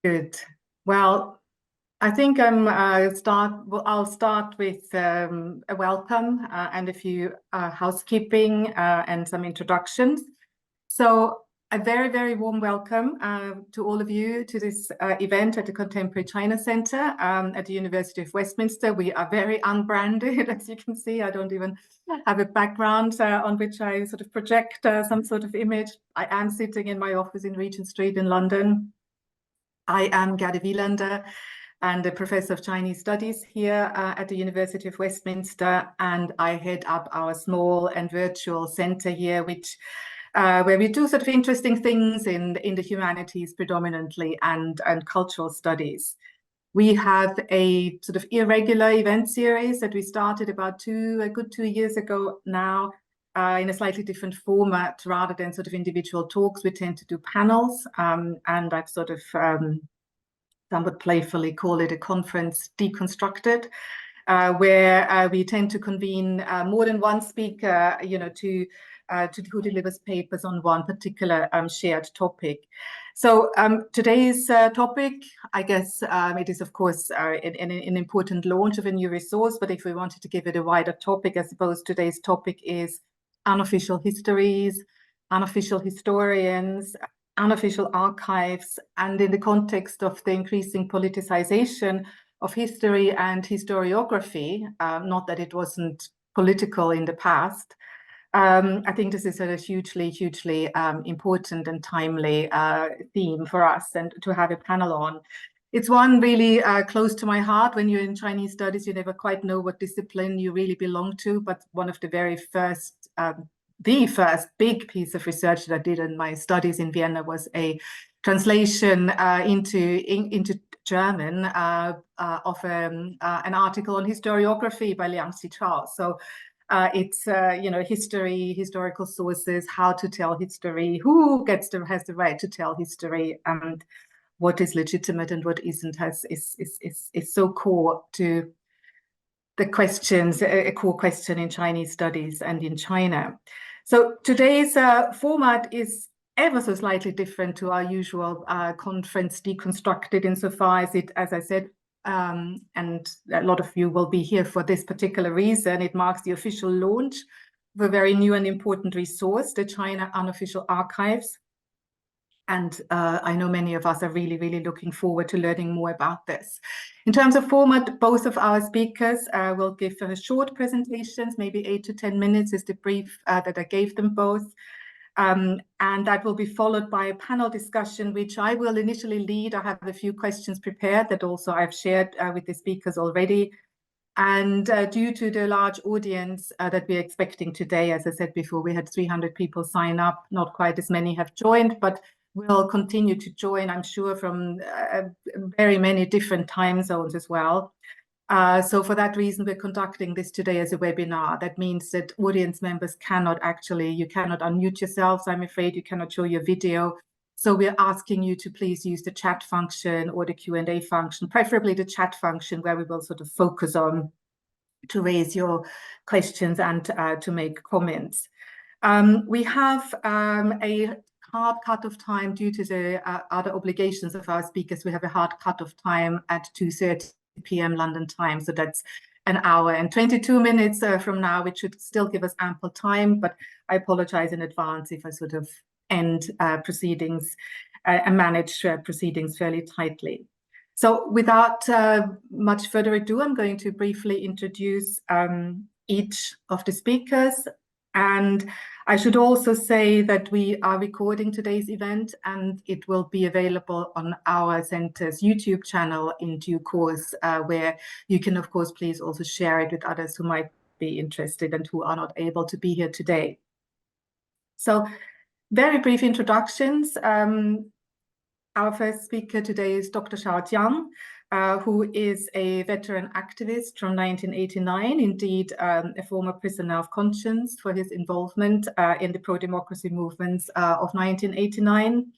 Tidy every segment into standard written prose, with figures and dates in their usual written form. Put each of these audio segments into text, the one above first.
Good. Well, I think I'll start with a welcome and a few housekeeping and some introductions. So a very, very warm welcome to all of you to this event at the Contemporary China Center at the University of Westminster. We are very unbranded, as you can see. I don't even have a background on which I sort of project some sort of image. I am sitting in my office in Regent Street in London. I am Gerde Wielander and a professor of Chinese studies here at the University of Westminster, and I head up our small and virtual center here, which where we do sort of interesting things in the humanities predominantly and cultural studies. We have a sort of irregular event series that we started about a good 2 years ago now, in a slightly different format. Rather than sort of individual talks, we tend to do panels, and I've sort of somewhat playfully call it a conference Deconstructed, where we tend to convene more than one speaker, who delivers papers on one particular shared topic. So today's topic, I guess it is, of course, an important launch of a new resource, but if we wanted to give it a wider topic, I suppose today's topic is unofficial histories, unofficial historians, unofficial archives, and in the context of the increasing politicization of history and historiography, not that it wasn't political in the past, I think this is a hugely, hugely important and timely theme for us and to have a panel on. It's one really close to my heart. When you're in Chinese studies, you never quite know what discipline you really belong to, but one of the very first, the first big piece of research that I did in my studies in Vienna was a translation into German of an article on historiography by Liang Xichao. So it's history, historical sources, how to tell history, who has the right to tell history, and what is legitimate and what isn't is so core to the questions, a core question in Chinese studies and in China. So today's format is ever so slightly different to our usual conference Deconstructed, insofar as it, as I said, and a lot of you will be here for this particular reason. It marks the official launch of a very new and important resource, the China Unofficial Archives. And I know many of us are really, really looking forward to learning more about this. In terms of format, both of our speakers will give short presentations, maybe 8 to 10 minutes is the brief that I gave them both. And that will be followed by a panel discussion, which I will initially lead. I have a few questions prepared that also I've shared with the speakers already. And due to the large audience that we're expecting today, as I said before, we had 300 people sign up. Not quite as many have joined, but will continue to join, I'm sure, from very many different time zones as well. So for that reason, we're conducting this today as a webinar. That means that audience members you cannot unmute yourselves. I'm afraid you cannot show your video. So we're asking you to please use the chat function or the Q&A function, preferably the chat function, where we will sort of focus on to raise your questions and to make comments. We have a hard cut-off time due to the other obligations of our speakers. We have a hard cut-off time at 2:30 p.m. London time, so that's an hour and 22 minutes from now, which should still give us ample time, but I apologize in advance if I sort of end proceedings and manage proceedings fairly tightly. So without much further ado, I'm going to briefly introduce each of the speakers. And I should also say that we are recording today's event, and it will be available on our center's YouTube channel in due course, where you can, of course, please also share it with others who might be interested and who are not able to be here today. So very brief introductions. Our first speaker today is Dr. Shao Jiang, who is a veteran activist from 1989, indeed a former prisoner of conscience for his involvement in the pro-democracy movements of 1989,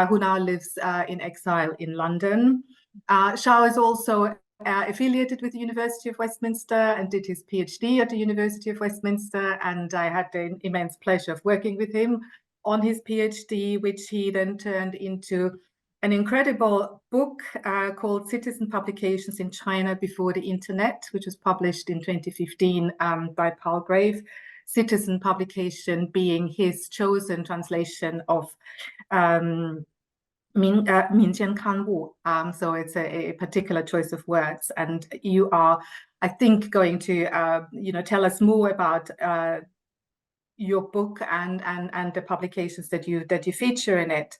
who now lives in exile in London. Shao is also affiliated with the University of Westminster and did his PhD at the University of Westminster, and I had the immense pleasure of working with him on his PhD, which he then turned into an incredible book called Citizen Publications in China Before the Internet, which was published in 2015 by Palgrave. Citizen publication being his chosen translation of Minjian Kanwu. So it's a particular choice of words, and you are, I think, going to tell us more about your book and the publications that you feature in it.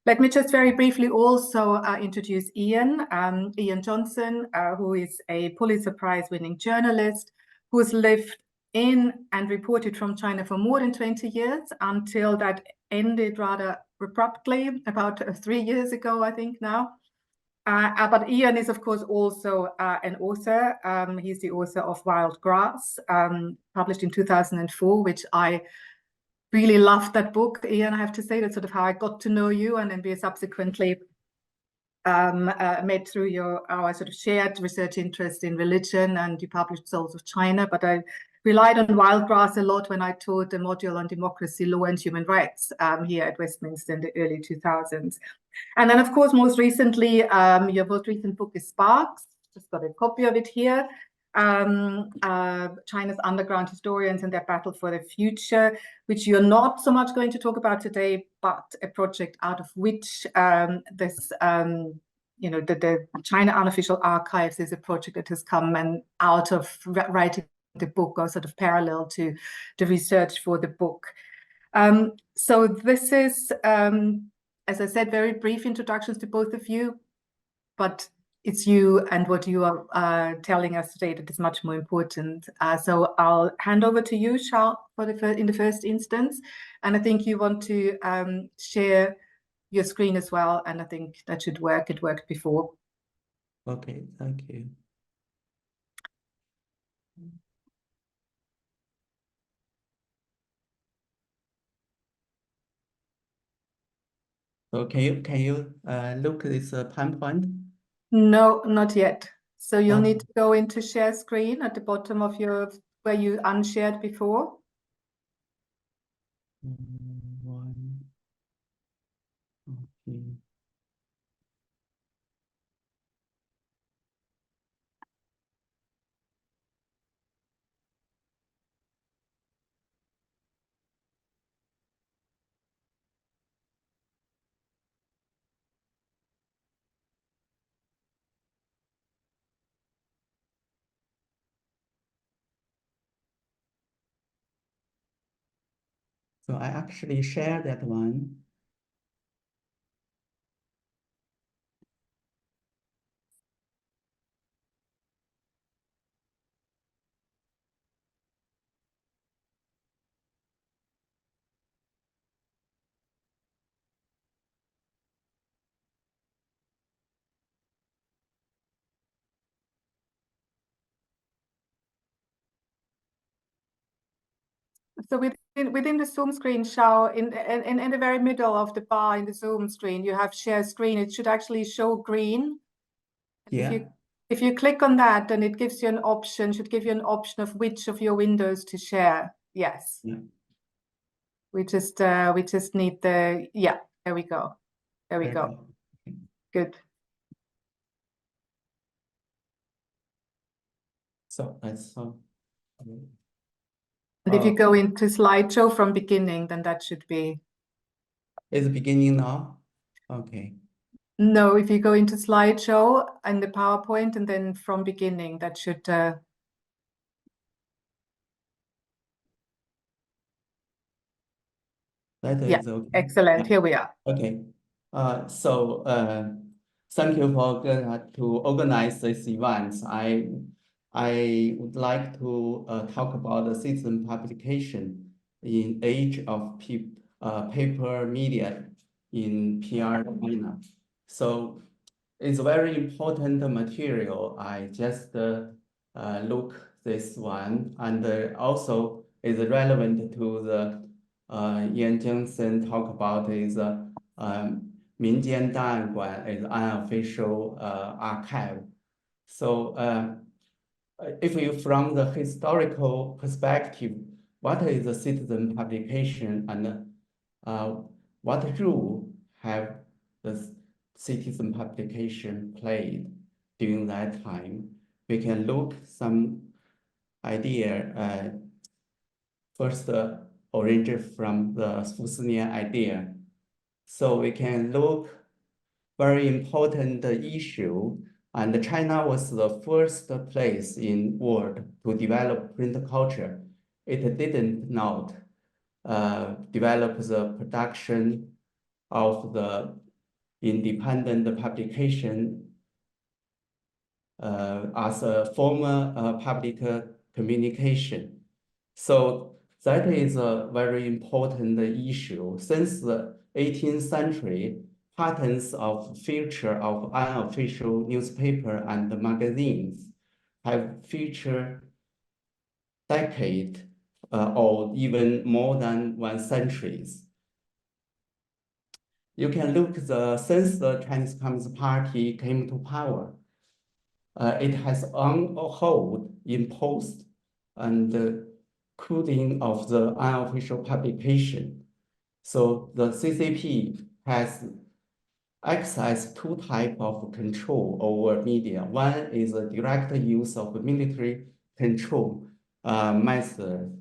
Let me just very briefly also introduce Ian Johnson, who is a Pulitzer Prize-winning journalist who's lived in and reported from China for more than 20 years until that ended rather abruptly about 3 years ago, I think now. But Ian is, of course, also an author. He's the author of Wild Grass, published in 2004, which I really loved that book, Ian. I have to say that's sort of how I got to know you, and then we subsequently met through our sort of shared research interest in religion, and you published Souls of China. But I relied on Wildgrass a lot when I taught a module on democracy, law, and human rights here at Westminster in the early 2000s. And then, of course, most recently, your most recent book is Sparks. Just got a copy of it here. China's underground historians and their battle for the future, which you're not so much going to talk about today, but a project out of which the China Unofficial Archives is a project that has come and out of writing the book, or sort of parallel to the research for the book. So this is, as I said, very brief introductions to both of you, but it's you and what you are telling us today that is much more important. So I'll hand over to you, Charles, in the first instance. And I think you want to share your screen as well. And I think that should work. It worked before. Okay, thank you. So can you look at this PowerPoint? No, not yet. So you'll need to go into share screen at the bottom of where you unshared before. One. Okay. So I actually share that one. So within the Zoom screen, Xiao, in the very middle of the bar in the Zoom screen, you have share screen. It should actually show green. Yeah. If you click on that, then it gives you an option, should give you an option of which of your windows to share. Yes. Yeah. We just need there we go. There we go. Good. So that's And if you go into slideshow from beginning, then that should be. Is it beginning now? Okay. No, if you go into slideshow and the PowerPoint and then from beginning, that should. That is okay. Excellent. Here we are. Okay. So thank you for to organize this event. I would like to talk about the citizen publication in age of paper media in PR China. So it's very important material. I just look this one, and also is relevant to the Ian Johnson talk about is 民间档案馆 is unofficial archive. So if you from the historical perspective, what is a citizen publication and what role have the citizen publication played during that time. We can look some idea, first origin from the Fuxinian idea. So we can look very important issue, and China was the first place in world to develop print culture. It didn't not develop the production of the independent publication as a former public communication. So that is a very important issue. Since the 18th century, patterns of feature of unofficial newspaper and magazines have featured decade or even more than 1 centuries. You can look since the Chinese Communist Party came to power, it has on hold imposed and coding of the unofficial publication. So the CCP has exercised two types of control over media. One is a direct use of military control method.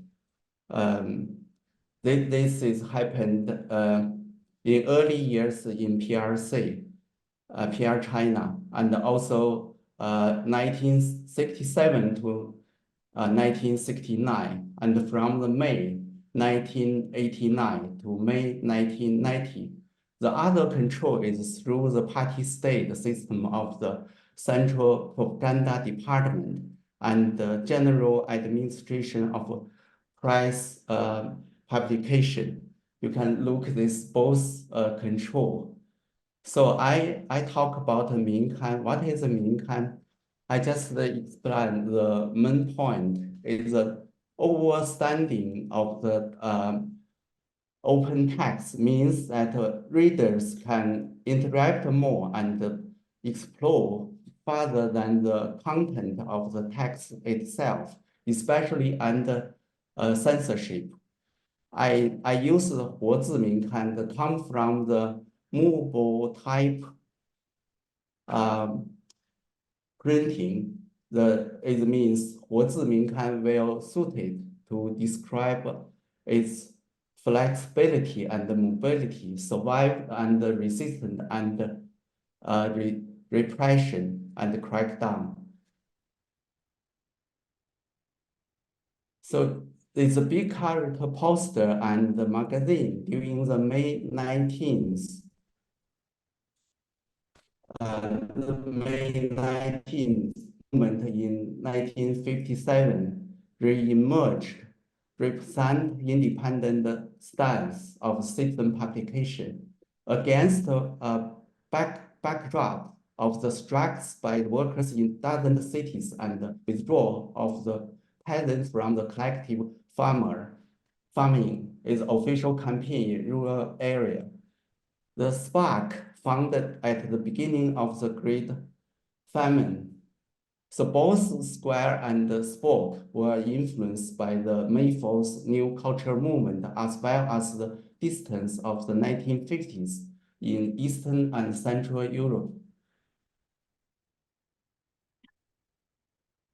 This is happened in early years in PRC, PR China, and also 1967 to 1969, and from the May 1989 to May 1990. The other control is through the party-state system of the Central Propaganda Department and the General Administration of Press Publication. You can look this both control. So I talk about Minkan. What is Minkan? I just explain the main point is the overstanding of the open text means that readers can interact more and explore further than the content of the text itself, especially under censorship. I use the 活字名刊 that come from the movable type printing. It means 活字名刊 well suited to describe its flexibility and mobility, survive and resistant and repression and crackdown. So it's a big character poster and the magazine during the May 19th. The May 19th movement in 1957 re-emerged, represent independent stance of citizen publication against a backdrop of the strikes by workers in dozen cities and the withdrawal of the peasants from the collective farming is official campaign in rural area. The spark founded at the beginning of the Great Famine. So both Square and Spoke were influenced by the May 4th New Cultural Movement as well as the distance of the 1950s in Eastern and Central Europe.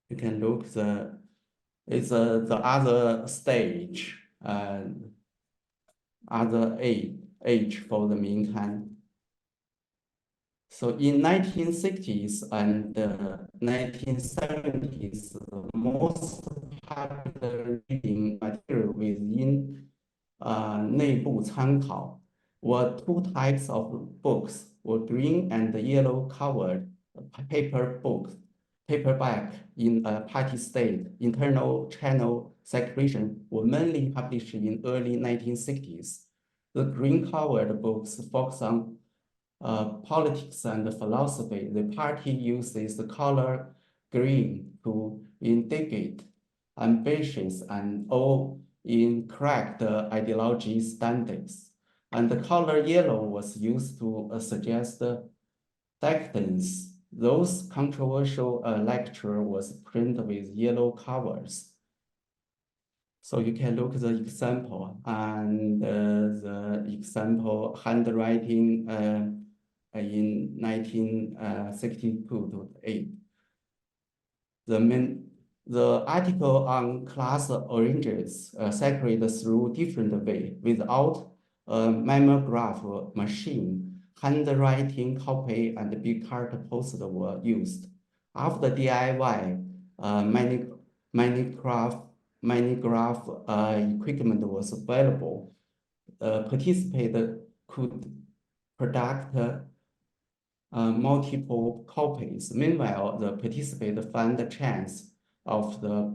You can look it's the other stage and other age for the Minkan. So in 1960s and 1970s, the most popular reading material within 内部参考 were two types of books, were green and yellow covered paperback in a party state. Internal channel circulation were mainly published in early 1960s. The green covered books focus on politics and philosophy. The party uses the color green to indicate ambitious and all incorrect ideology standards. And the color yellow was used to suggest decadence. Those controversial lecture was printed with yellow covers. So you can look at the example and the example handwriting in 1962 to 8. The article on class oranges circulated through different way without a mimeograph machine. Handwriting, copy, and big card post were used. After DIY, mimeograph equipment was available. Participants could product multiple copies. Meanwhile, the participant found the chance of the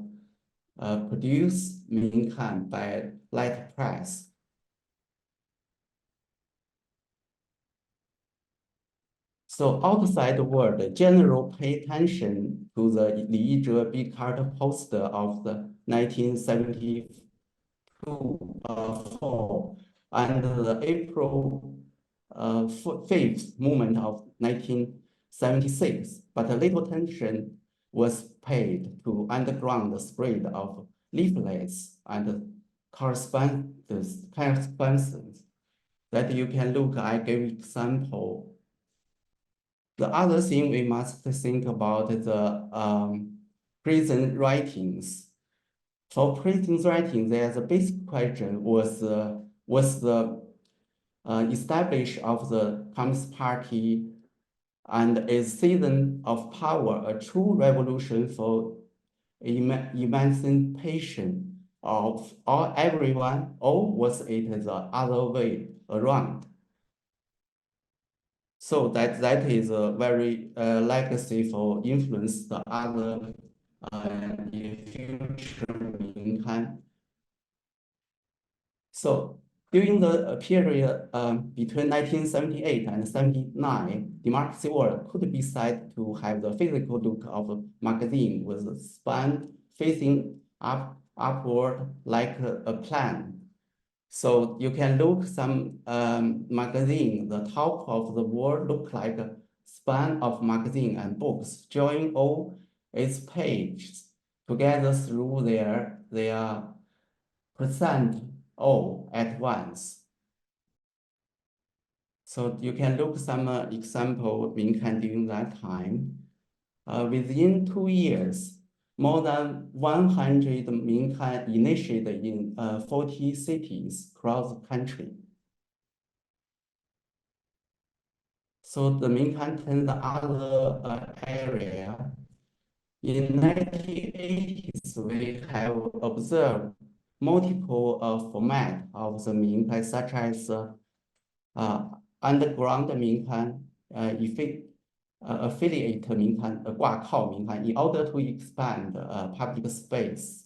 produce Minkan by letterpress. So outside the world, general pay attention to the Li Zhe big card poster of the 1972 fall and the April 5th movement of 1976, but little attention was paid to underground spread of leaflets and correspondence that you can look. I gave example. The other thing we must think about the prison writings. For prison writing, there's a basic question: was the establish of the Communist Party and its season of power a true revolution for emancipation of all everyone, or was it the other way around? So that is a very legacy for influence the other in future Minkan. So during the period between 1978 and 79, democracy world could be said to have the physical look of a magazine with a span facing upward like a plan. So you can look some magazine, the top of the wall look like a span of magazine and books, join all its pages together through their present all at once. So you can look some example Minkan during that time. Within 2 years, more than 100 Minkan initiated in 40 cities across the country. So the Minkan turned the other area. In 1980s, we have observed multiple formats of the Minkan, such as underground Minkan, affiliate Minkan, 挂靠 Minkan, in order to expand public space.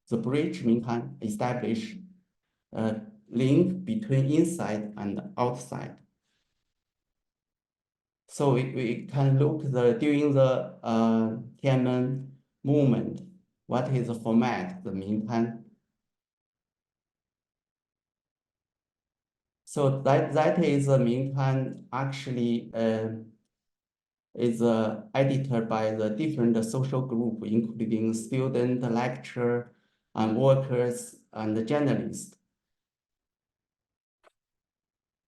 The bridge Minkan establish a link between inside and outside. So we can look during the Tiananmen movement, what is the format, the Minkan. So that is the Minkan actually is edited by the different social group, including student, lecturer, and workers, and journalists.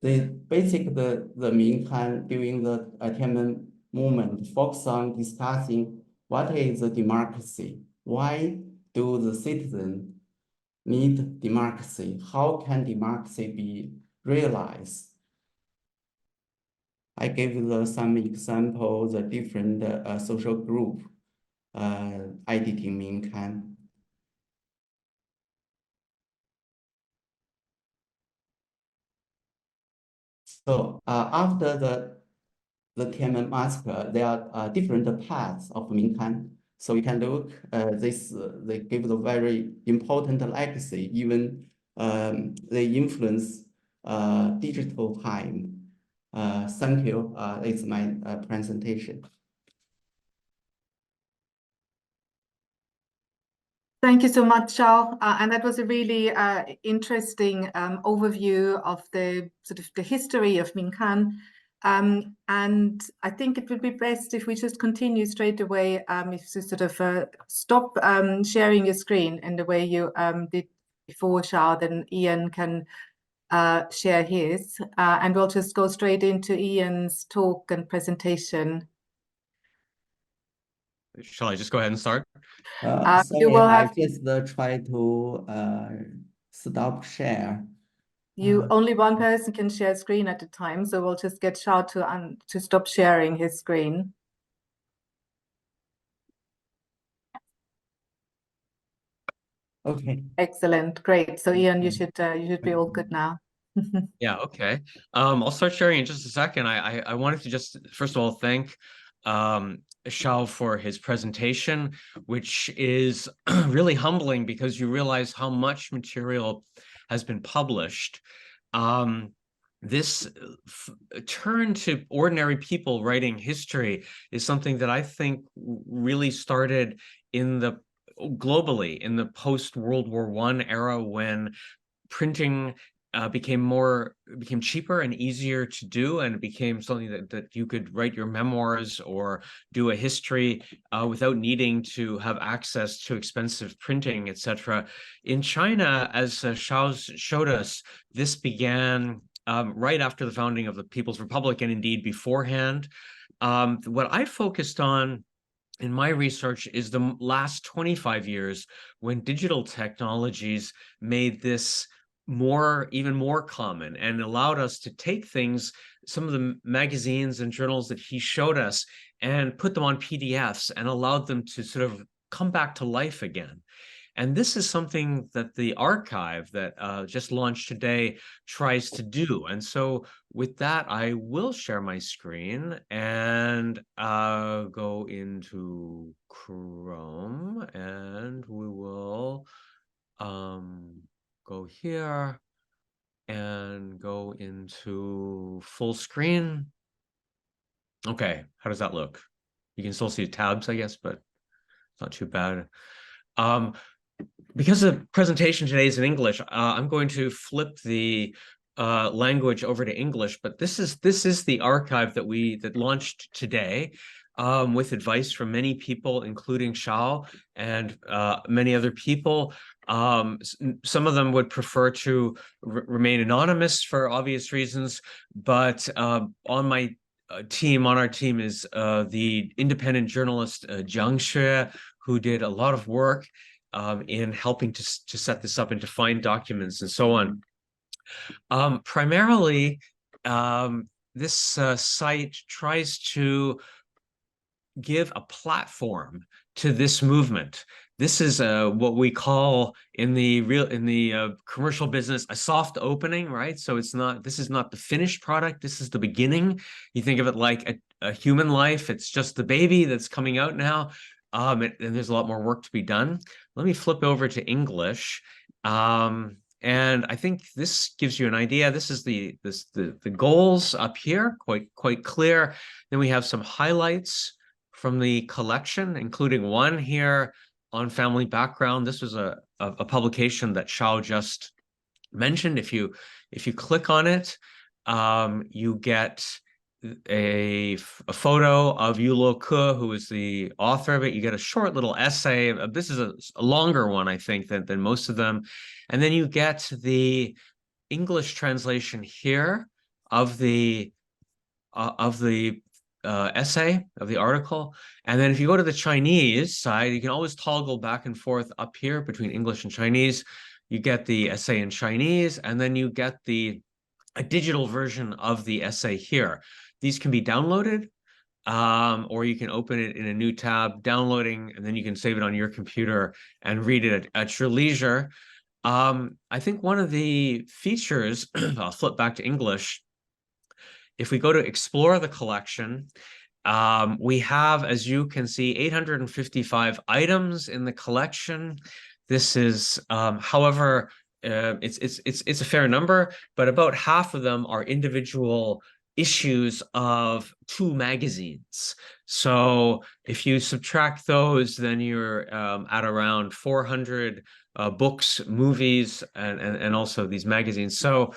The Minkan during the Tiananmen movement focus on discussing what is the democracy, why do the citizens need democracy, how can democracy be realized. I gave you some examples, the different social group editing Minkan. So after the Tiananmen massacre, there are different paths of Minkan. So you can look they give the very important legacy, even they influence digital time. Thank you. It's my presentation. Thank you so much, Charles. And that was a really interesting overview of the sort of the history of Minkan. And I think it would be best if we just continue straight away, if you sort of stop sharing your screen in the way you did before, Charles, then Ian can share his, and we'll just go straight into Ian's talk and presentation. Shall I just go ahead and start? You Sorry, will I have just try to stop share. only one person can share screen at a time, so we'll just get Shao to stop sharing his screen. Okay. Excellent, great. So Ian, you should be all good now. Yeah, okay. I'll start sharing in just a second. I wanted to just first of all thank Shao for his presentation, which is really humbling because you realize how much material has been published. This turn to ordinary people writing history is something that I think really started globally in the post-World War I era, when printing became cheaper and easier to do, and it became something that you could write your memoirs or do a history without needing to have access to expensive printing, etc. In China, as Shao showed us, this began right after the founding of the People's Republic, and indeed beforehand. What I focused on in my research is the last 25 years, when digital technologies made this even more common and allowed us to take some of the magazines and journals that he showed us, and put them on PDFs and allowed them to sort of come back to life again. And this is something that the archive that just launched today tries to do. And so with that, I will share my screen and go into Chrome, and we will go here and go into full screen. Okay, how does that look? You can still see tabs, I guess, but it's not too bad. Because the presentation today is in English, I'm going to flip the language over to English. But this is the archive that launched today, with advice from many people, including Shao and many other people. Some of them would prefer to remain anonymous for obvious reasons, but on our team is the independent journalist Jiang Xue, who did a lot of work in helping to set this up and to find documents and so on. Primarily, this site tries to give a platform to this movement. This is what we call in the commercial business a soft opening, right? So this is not the finished product. This is the beginning. You think of it like a human life. It's just the baby that's coming out now. And there's a lot more work to be done. Let me flip over to English. And I think this gives you an idea. This is the goals up here, quite clear. Then we have some highlights from the collection, including one here on family background. This was a publication that Shao just mentioned. If you click on it, you get a photo of Yu Luo Ke, who is the author of it. You get a short little essay. This is a longer one, I think, than most of them. And then you get the English translation here of the essay, of the article. And then if you go to the Chinese side, you can always toggle back and forth up here between English and Chinese. You get the essay in Chinese, and then you get a digital version of the essay here. These can be downloaded, or you can open it in a new tab, downloading, and then you can save it on your computer and read it at your leisure. I think one of the features, I'll flip back to English. If we go to explore the collection, we have, as you can see, 855 items in the collection. This is, however, it's a fair number, but about half of them are individual issues of 2 magazines. So if you subtract those, then you're at around 400 books, movies, and also these magazines. So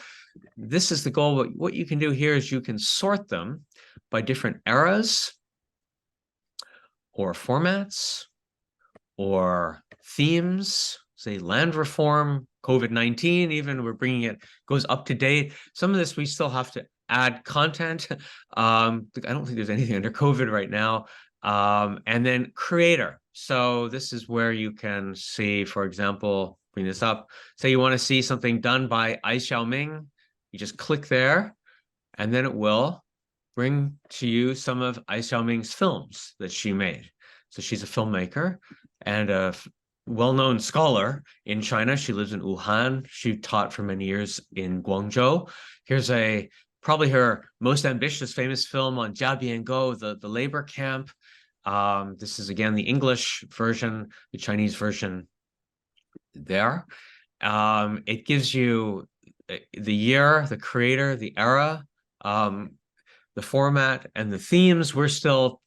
this is the goal. What you can do here is you can sort them by different eras or formats or themes, say land reform, COVID-19, even we're bringing it, goes up to date. Some of this we still have to add content. I don't think there's anything under COVID right now. And then creator. So this is where you can see, for example, bring this up. Say you want to see something done by Ai Xiaoming, you just click there, and then it will bring to you some of Ai Xiaoming's films that she made. So she's a filmmaker and a well-known scholar in China. She lives in Wuhan. She taught for many years in Guangzhou. Here's probably her most ambitious, famous film on Jiabiangou, the labor camp. This is again the English version, the Chinese version there. It gives you the year, the creator, the era, the format, and the themes. We're still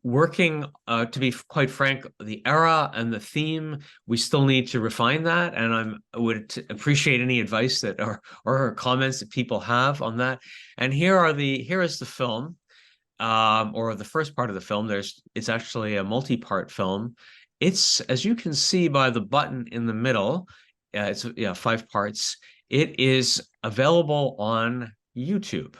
working, to be quite frank, the era and the theme, we still need to refine that. And I would appreciate any advice that or comments that people have on that. And here is the film, or the first part of the film. It's actually a multi-part film. It's, as you can see by the button in the middle, it's 5 parts. It is available on YouTube.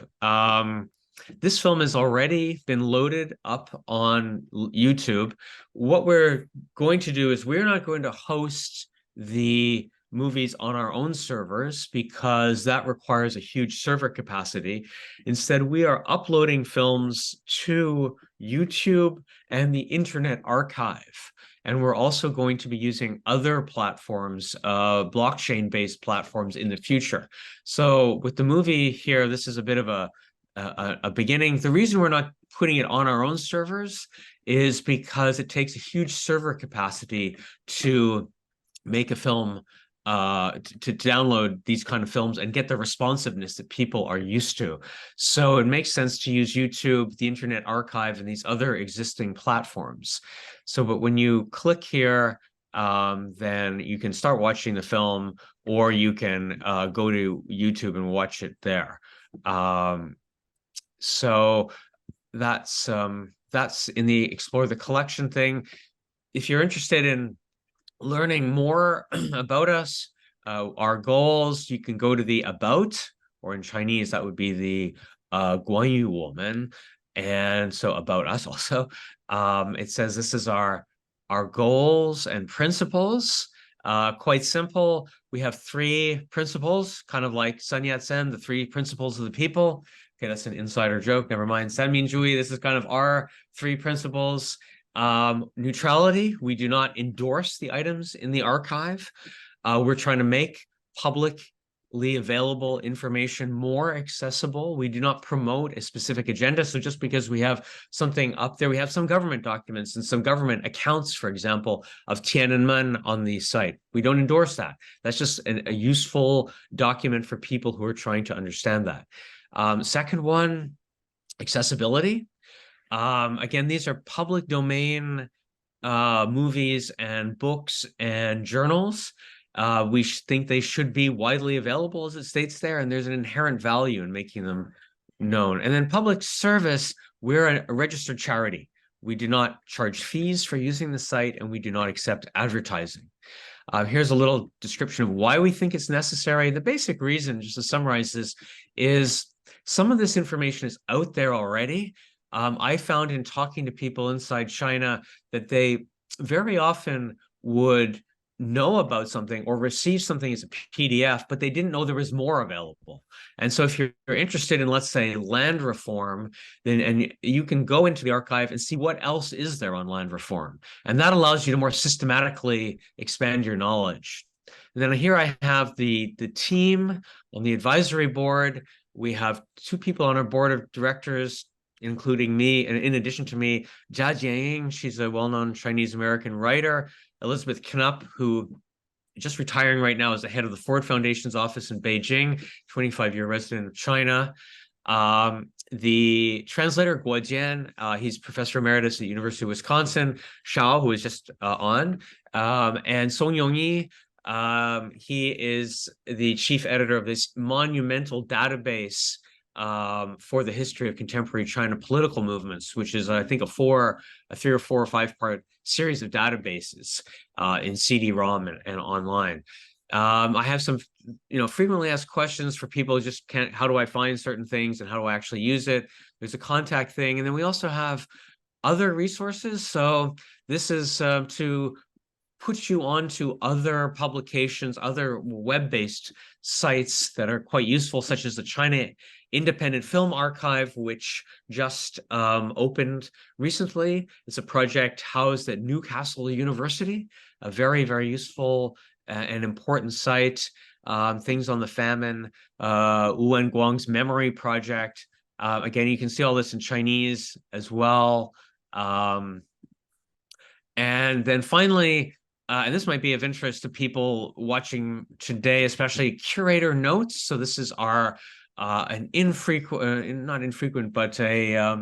This film has already been loaded up on YouTube. What we're going to do is we're not going to host the movies on our own servers because that requires a huge server capacity. Instead, we are uploading films to YouTube and the Internet Archive. And we're also going to be using other platforms, blockchain-based platforms in the future. So with the movie here, this is a bit of a beginning. The reason we're not putting it on our own servers is because it takes a huge server capacity to make a film, to download these kind of films and get the responsiveness that people are used to. So it makes sense to use YouTube, the Internet Archive, and these other existing platforms. So, but when you click here, then you can start watching the film, or you can go to YouTube and watch it there. So that's in the Explore the Collection thing. If you're interested in learning more about us, our goals, you can go to the About, or in Chinese, that would be the 关于我们, and so About Us also. It says this is our goals and principles. Quite simple. We have 3 principles, kind of like Sun Yat-sen, the 3 principles of the people. Okay, that's an insider joke. Never mind. Sanminjui, this is kind of our 3 principles. Neutrality, we do not endorse the items in the archive. We're trying to make publicly available information more accessible. We do not promote a specific agenda. So just because we have something up there, we have some government documents and some government accounts, for example, of Tiananmen on the site. We don't endorse that. That's just a useful document for people who are trying to understand that. Second one, accessibility. Again, these are public domain movies and books and journals. We think they should be widely available, as it states there, and there's an inherent value in making them known. And then public service, we're a registered charity. We do not charge fees for using the site, and we do not accept advertising. Here's a little description of why we think it's necessary. The basic reason, just to summarize this, is some of this information is out there already. I found in talking to people inside China that they very often would know about something or receive something as a PDF, but they didn't know there was more available. And so if you're interested in, let's say, land reform, then and you can go into the archive and see what else is there on land reform. And that allows you to more systematically expand your knowledge. And then here I have the team on the advisory board. We have 2 people on our board of directors, including me, and in addition to me, Jia Jianying, she's a well-known Chinese-American writer, Elizabeth Knupp, who just retiring right now as the head of the Ford Foundation's office in Beijing, 25-year resident of China. The translator, Guo Jian, he's professor emeritus at the University of Wisconsin, Shao, who is just on, and Song Yongyi, he is the chief editor of this monumental database for the history of contemporary China political movements, which is, I think, a 3 or 4 or 5 part series of databases in CD-ROM and online. I have some, frequently asked questions for people who just can't, how do I find certain things and how do I actually use it? There's a contact thing. And then we also have other resources. So this is to put you onto other publications, other web-based sites that are quite useful, such as the China Independent Film Archive, which just opened recently. It's a project housed at Newcastle University, a very, very useful and important site. Things on the famine, Wen Guang's memory project. Again, you can see all this in Chinese as well. And then finally, and this might be of interest to people watching today, especially curator notes. So this is our an infrequent, not infrequent, but a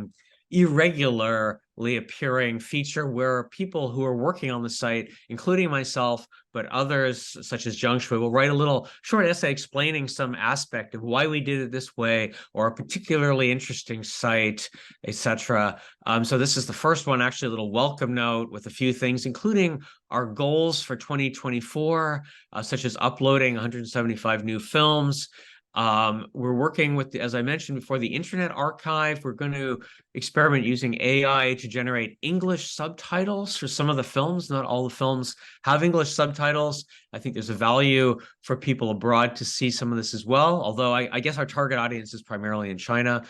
irregularly appearing feature where people who are working on the site, including myself, but others such as Zhang Shui, will write a little short essay explaining some aspect of why we did it this way, or a particularly interesting site, etc. So this is the first one, actually a little welcome note with a few things, including our goals for 2024, such as uploading 175 new films. We're working with, as I mentioned before, the Internet Archive. We're going to experiment using AI to generate English subtitles for some of the films. Not all the films have English subtitles. I think there's a value for people abroad to see some of this as well, although I guess our target audience is primarily in China.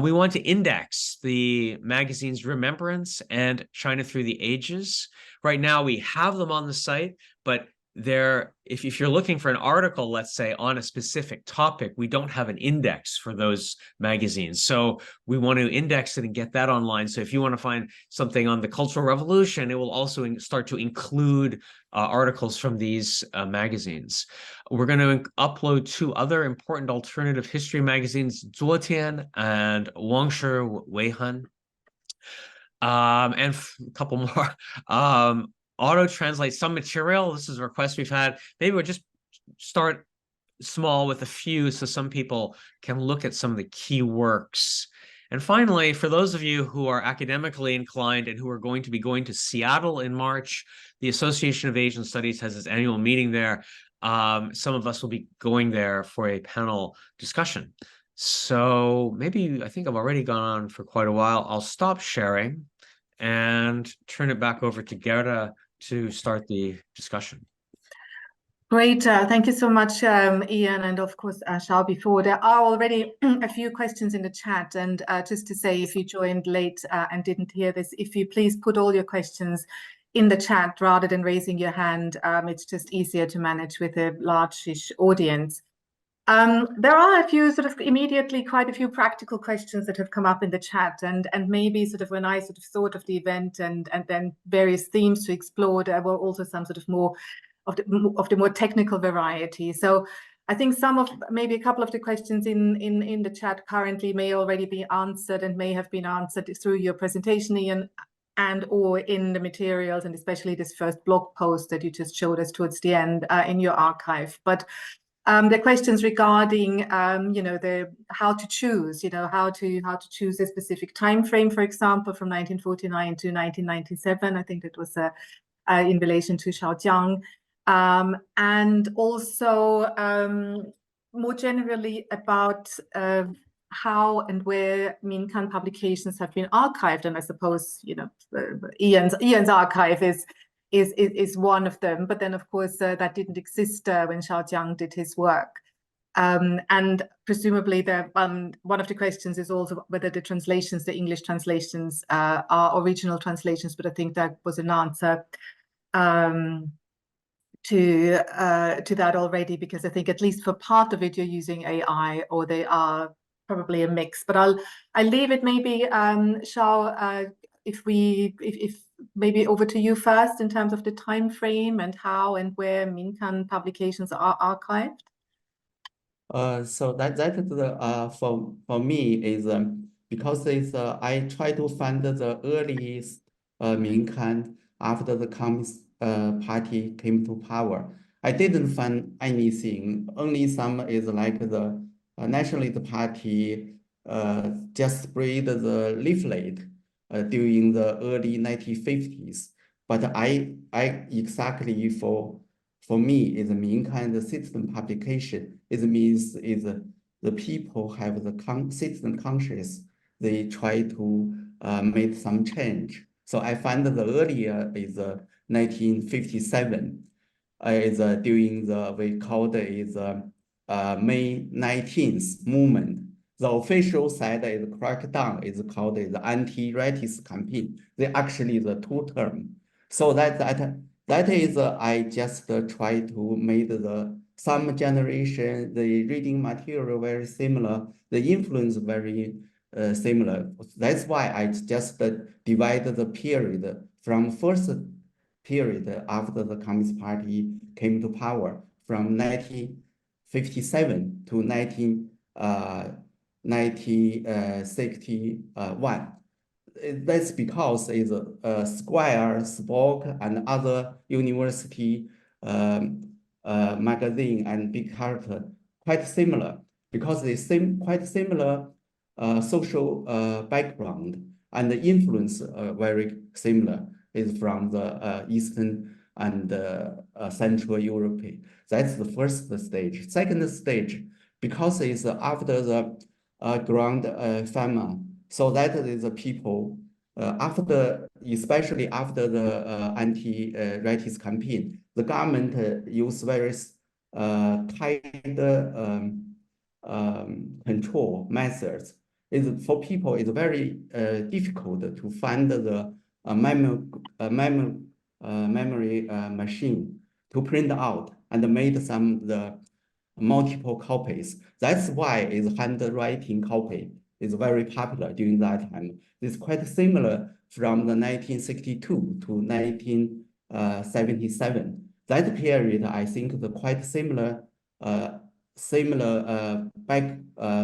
We want to index the magazine's Remembrance and China Through the Ages. Right now, we have them on the site, but if you're looking for an article, let's say, on a specific topic, we don't have an index for those magazines. So we want to index it and get that online. So if you want to find something on the Cultural Revolution, it will also start to include articles from these magazines. We're going to upload 2 other important alternative history magazines, 昨天 and 往事为痕. And a couple more. Auto translate some material. This is a request we've had. Maybe we'll just start small with a few so some people can look at some of the key works. And finally, for those of you who are academically inclined and who are going to be going to Seattle in March, the Association of Asian Studies has its annual meeting there. Some of us will be going there for a panel discussion. So maybe, I think I've already gone on for quite a while. I'll stop sharing and turn it back over to Gerda to start the discussion. Great. Thank you so much, Ian, and of course, Shao before. There are already a few questions in the chat. And just to say, if you joined late and didn't hear this, if you please put all your questions in the chat rather than raising your hand. It's just easier to manage with a large-ish audience. There are a few sort of immediately quite a few practical questions that have come up in the chat, and maybe sort of when I sort of thought of the event and then various themes to explore, there were also some sort of more of the more technical variety. So I think maybe a couple of the questions in the chat currently may already be answered and may have been answered through your presentation, Ian, and or in the materials, and especially this first blog post that you just showed us towards the end in your archive. But the questions regarding, the how to choose, how to choose a specific time frame, for example, from 1949 to 1997. I think that was in relation to Xiaojiang, and also more generally about how and where Minkan publications have been archived, and I suppose Ian's archive is one of them. But then, of course, that didn't exist when Xiaojiang did his work. And presumably, one of the questions is also whether the translations, the English translations, are original translations. But I think that was an answer to that already, because I think at least for part of it, you're using AI, or they are probably a mix. But I'll leave it maybe, Shao, if maybe over to you first in terms of the time frame and how and where Minkan publications are archived. So that the for me is because it's I try to find the earliest Minkan after the Communist Party came to power. I didn't find anything. Only some is like the Nationalist Party just spread the leaflet during the early 1950s. But I exactly for for me is Minkan, the citizen publication. It means is the people have the citizen conscious. They try to make some change. So I find the earlier is 1957. Is during the we call it is May 19th movement. The official side is crackdown is called the anti-racist campaign. They actually the two term. So that is I just try to make the some generation the reading material very similar, the influence very similar. That's why I just divide the period from first period after the Communist Party came to power from 1957 to 1961. That's because it's Squire, Spock, and other university magazine and big character quite similar because they quite similar social background and the influence very similar is from the Eastern and Central Europe. That's the first stage. Second stage, because it's after the ground famine, so that is the people after, especially after the anti-racist campaign, the government use various tight control methods. Is for people, it's very difficult to find the memory machine to print out and made some the multiple copies. That's why is handwriting copy is very popular during that time. It's quite similar from the 1962 to 1977. That period, I think, the quite similar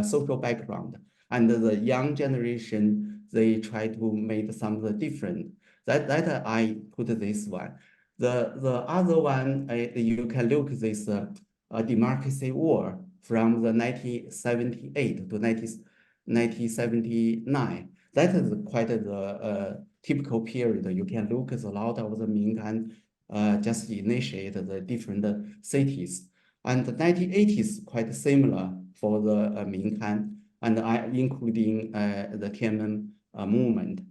social background, and the young generation they try to make some different. That I put this one. The other one you can look this democracy war from the 1978 to 1979. That is quite the typical period. You can look at a lot of the Minkan just initiate the different cities. And the 1980s quite similar for the Minkan, and including the Tiananmen movement.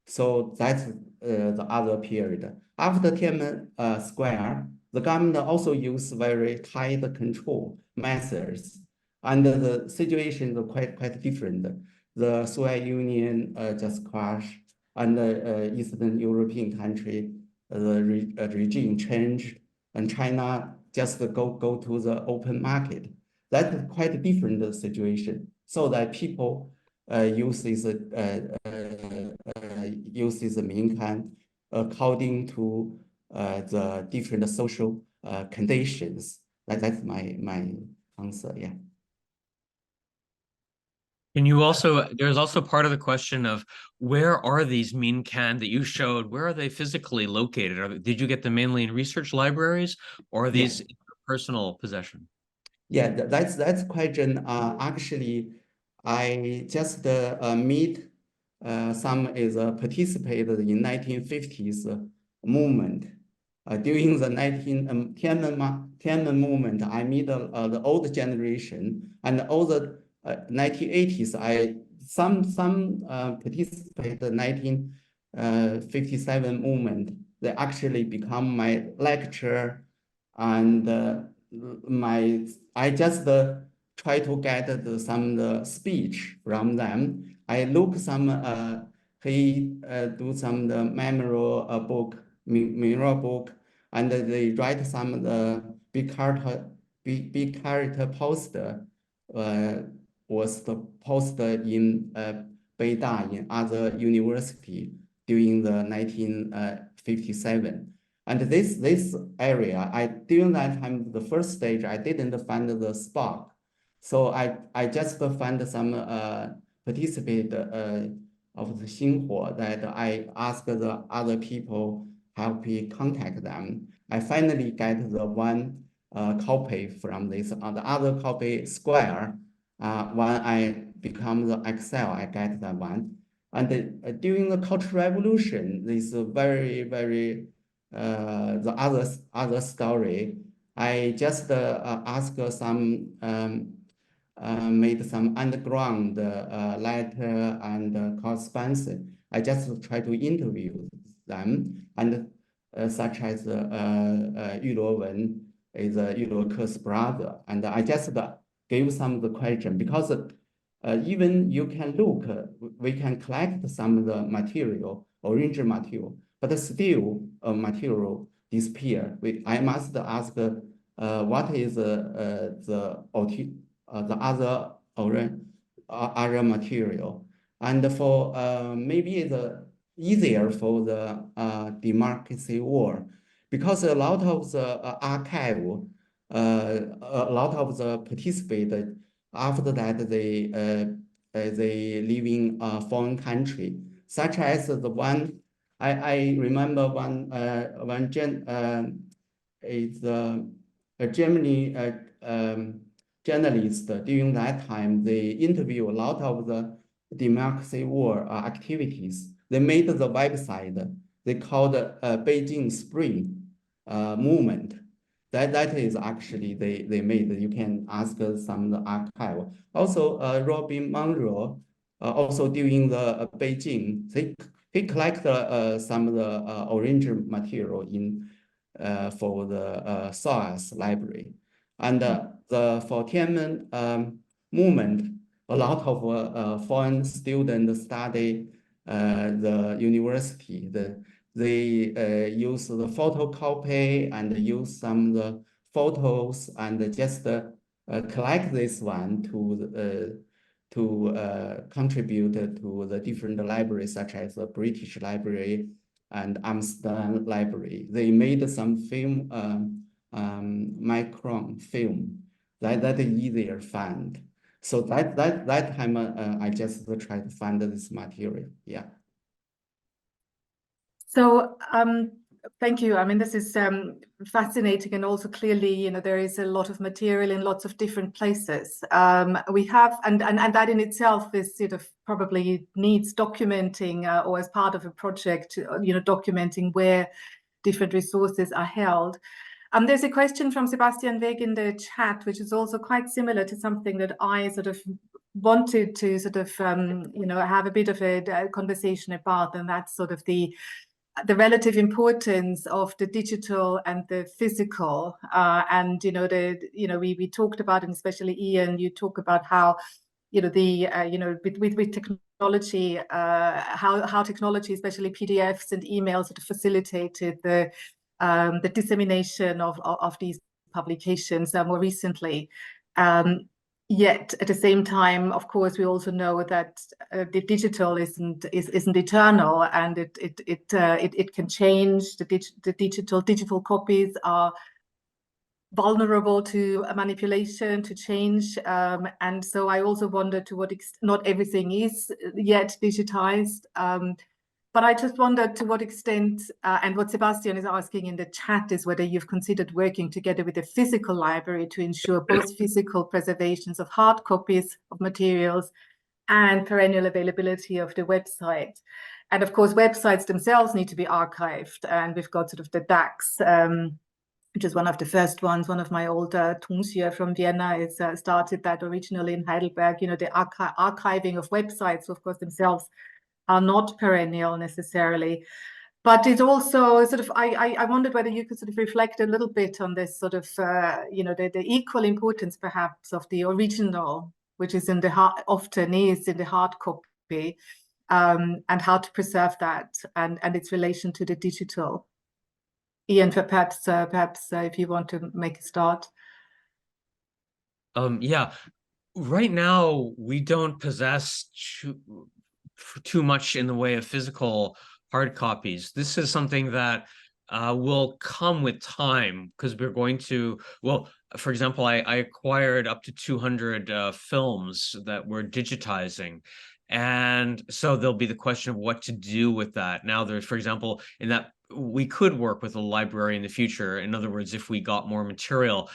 So that's the other period. After Tiananmen Square, the government also used very tight control methods, and the situation is quite different. The Soviet Union just crashed, and the Eastern European country, the regime changed, and China just go to the open market. That's quite a different situation. So that people use this Minkan according to the different social conditions. That's my answer. Yeah. And you also, there's also part of the question of where are these Minkan that you showed? Where are they physically located? Did you get them mainly in research libraries, or are these in your personal possession? Yeah, that's question. Actually, I just meet some is participated in 1950s movement. During the Tiananmen movement, I meet the old generation, and all the 1980s. Some participated the 1957 movement. They actually become my lecturer, and I just try to get some speech from them. I look some he do some the memorial book, mirror book, and they write some big character poster. Was the poster in Beida in other university during the 1957. And this area, during that time, the first stage, I didn't find the spot. So I just found some participant of the Xinhua that I asked the other people help me contact them. I finally get the one copy from this, the other copy Square. When I become the Excel, I get that one. And during the Cultural Revolution, this very, very the other story. I just asked some made some underground letter and correspondence. I just try to interview them, and such as Yu Luowen is Yu Luoke's brother, and I just gave some of the question because even you can look, we can collect some of the material, original material, but still material disappear. I must ask what is the other material, and for maybe it's easier for the democracy war, because a lot of the archive, a lot of the participants after that they live in a foreign country, such as the one I remember one is a Germany journalist. During that time, they interview a lot of the democracy war activities. They made the website. They called Beijing Spring movement. That is actually they made. You can ask some of the archive. Also, Robin Monroe, also during the Beijing, he collected some of the original material in for the SARS library. And for Tiananmen movement, a lot of foreign students study the university. They use the photocopy and use some of the photos and just collect this one to contribute to the different libraries, such as the British Library and Amsterdam Library. They made some film, micron film that is easier find. So that time I just try to find this material. Yeah. So thank you. I mean, this is fascinating, and also clearly, you know, there is a lot of material in lots of different places. We have, and that in itself is sort of probably needs documenting, or as part of a project, you know, documenting where different resources are held. There's a question from Sebastian Weg in the chat, which is also quite similar to something that I sort of wanted to sort of, you know, have a bit of a conversation about, and that's sort of the relative importance of the digital and the physical, and you know we talked about, and especially Ian, you talk about how you know the you know with technology, how technology, especially PDFs and emails, sort of facilitated the dissemination of these publications more recently. Yet at the same time, of course, we also know that the digital isn't eternal, and it can change. The digital copies are vulnerable to manipulation, to change, and so I also wonder to what extent not everything is yet digitized. But I just wondered to what extent, and what Sebastian is asking in the chat is whether you've considered working together with a physical library to ensure both physical preservations of hard copies of materials and perennial availability of the website. And of course, websites themselves need to be archived. And we've got sort of the DAX, which is one of the first ones. One of my old Tungsjö from Vienna is started that originally in Heidelberg. You know, the archiving of websites, of course, themselves are not perennial necessarily, but it also sort of, I wondered whether you could sort of reflect a little bit on this sort of, you know, the equal importance perhaps of the original, which is in the often is in the hard copy, and how to preserve that, and its relation to the digital. Ian, perhaps if you want to make a start. Yeah, right now we don't possess too much in the way of physical hard copies. This is something that will come with time, because we're going to, well, for example, I acquired up to 200 films that we're digitizing. And so there'll be the question of what to do with that. Now there's, for example, in that we could work with a library in the future. In other words, if we got more material,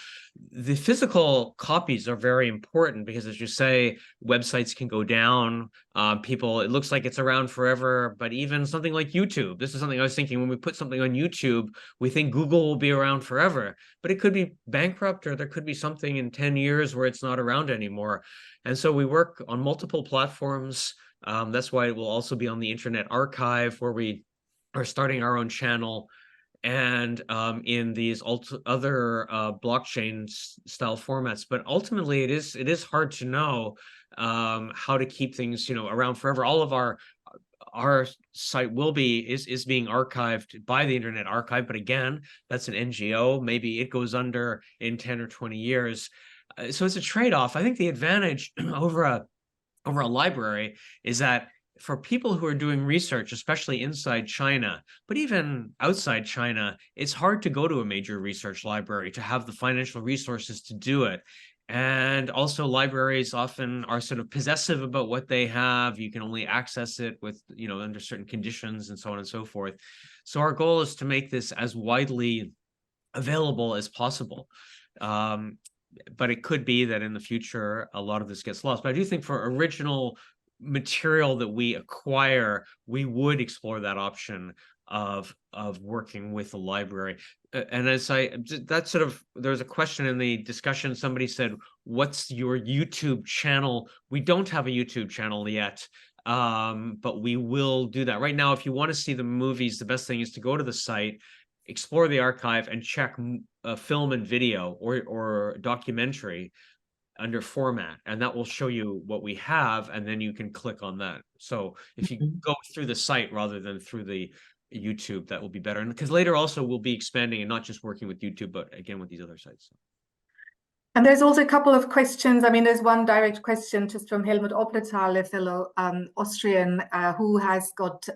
the physical copies are very important because, as you say, websites can go down. People, it looks like it's around forever, but even something like YouTube, this is something I was thinking when we put something on YouTube, we think Google will be around forever, but it could be bankrupt, or there could be something in 10 years where it's not around anymore. And so we work on multiple platforms. That's why it will also be on the Internet Archive, where we are starting our own channel, and in these other blockchain style formats. But ultimately, it is hard to know how to keep things, you know, around forever. All of our site is being archived by the Internet Archive, but again, that's an NGO. Maybe it goes under in 10 or 20 years. So it's a trade-off. I think the advantage over a library is that for people who are doing research, especially inside China, but even outside China, it's hard to go to a major research library to have the financial resources to do it. And also, libraries often are sort of possessive about what they have. You can only access it with, you know, under certain conditions and so on and so forth. So our goal is to make this as widely available as possible. But it could be that in the future, a lot of this gets lost. But I do think for original material that we acquire, we would explore that option of working with the library. And as that's sort of, there's a question in the discussion, somebody said, what's your YouTube channel? We don't have a YouTube channel yet, but we will do that. Right now, if you want to see the movies, the best thing is to go to the site, explore the archive, and check film and video or documentary under format, and that will show you what we have, and then you can click on that. So if you go through the site rather than through the YouTube, that will be better. And because later also we'll be expanding and not just working with YouTube, but again with these other sites. And there's also a couple of questions. I mean, there's one direct question just from Helmut Obletal, a fellow Austrian, who has got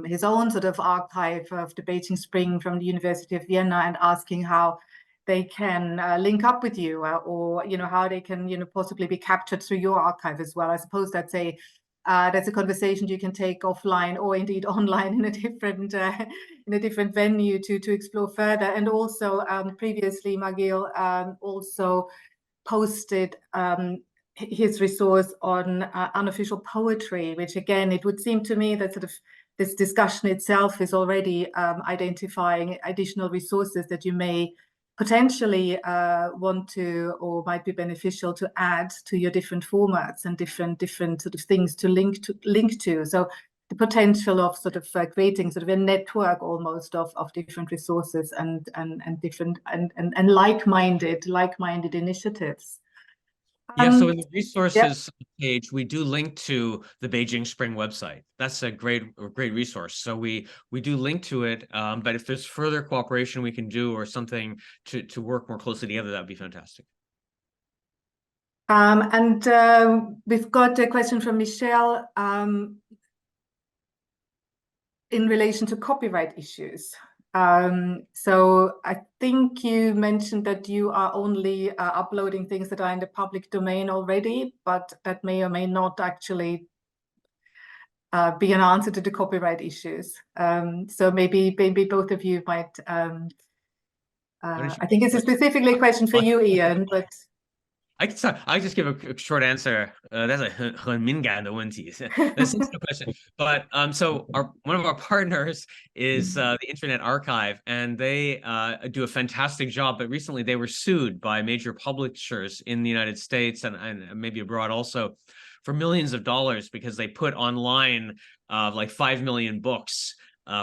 his own sort of archive of the Beijing Spring from the University of Vienna, and asking how they can link up with you, or, you know, how they can, you know, possibly be captured through your archive as well. I suppose that's a conversation you can take offline or indeed online in a different venue to explore further. And also previously, Magil also posted his resource on unofficial poetry, which again, it would seem to me that sort of this discussion itself is already identifying additional resources that you may potentially want to, or might be beneficial to add to your different formats and different sort of things to link to. So the potential of sort of creating sort of a network almost of different resources and different and like-minded initiatives. Yeah, so in the resources page, we do link to the Beijing Spring website. That's a great resource. So we do link to it, but if there's further cooperation we can do or something to work more closely together, that'd be fantastic. And we've got a question from Michelle in relation to copyright issues. So I think you mentioned that you are only uploading things that are in the public domain already, but that may or may not actually be an answer to the copyright issues. So maybe both of you might. I think it's specifically a question for you, Ian, but. I just give a short answer. That's a 很敏感的问题. That's a sensitive question. But so one of our partners is the Internet Archive, and they do a fantastic job. But recently they were sued by major publishers in the United States and maybe abroad also for millions of dollars because they put online like 5 million books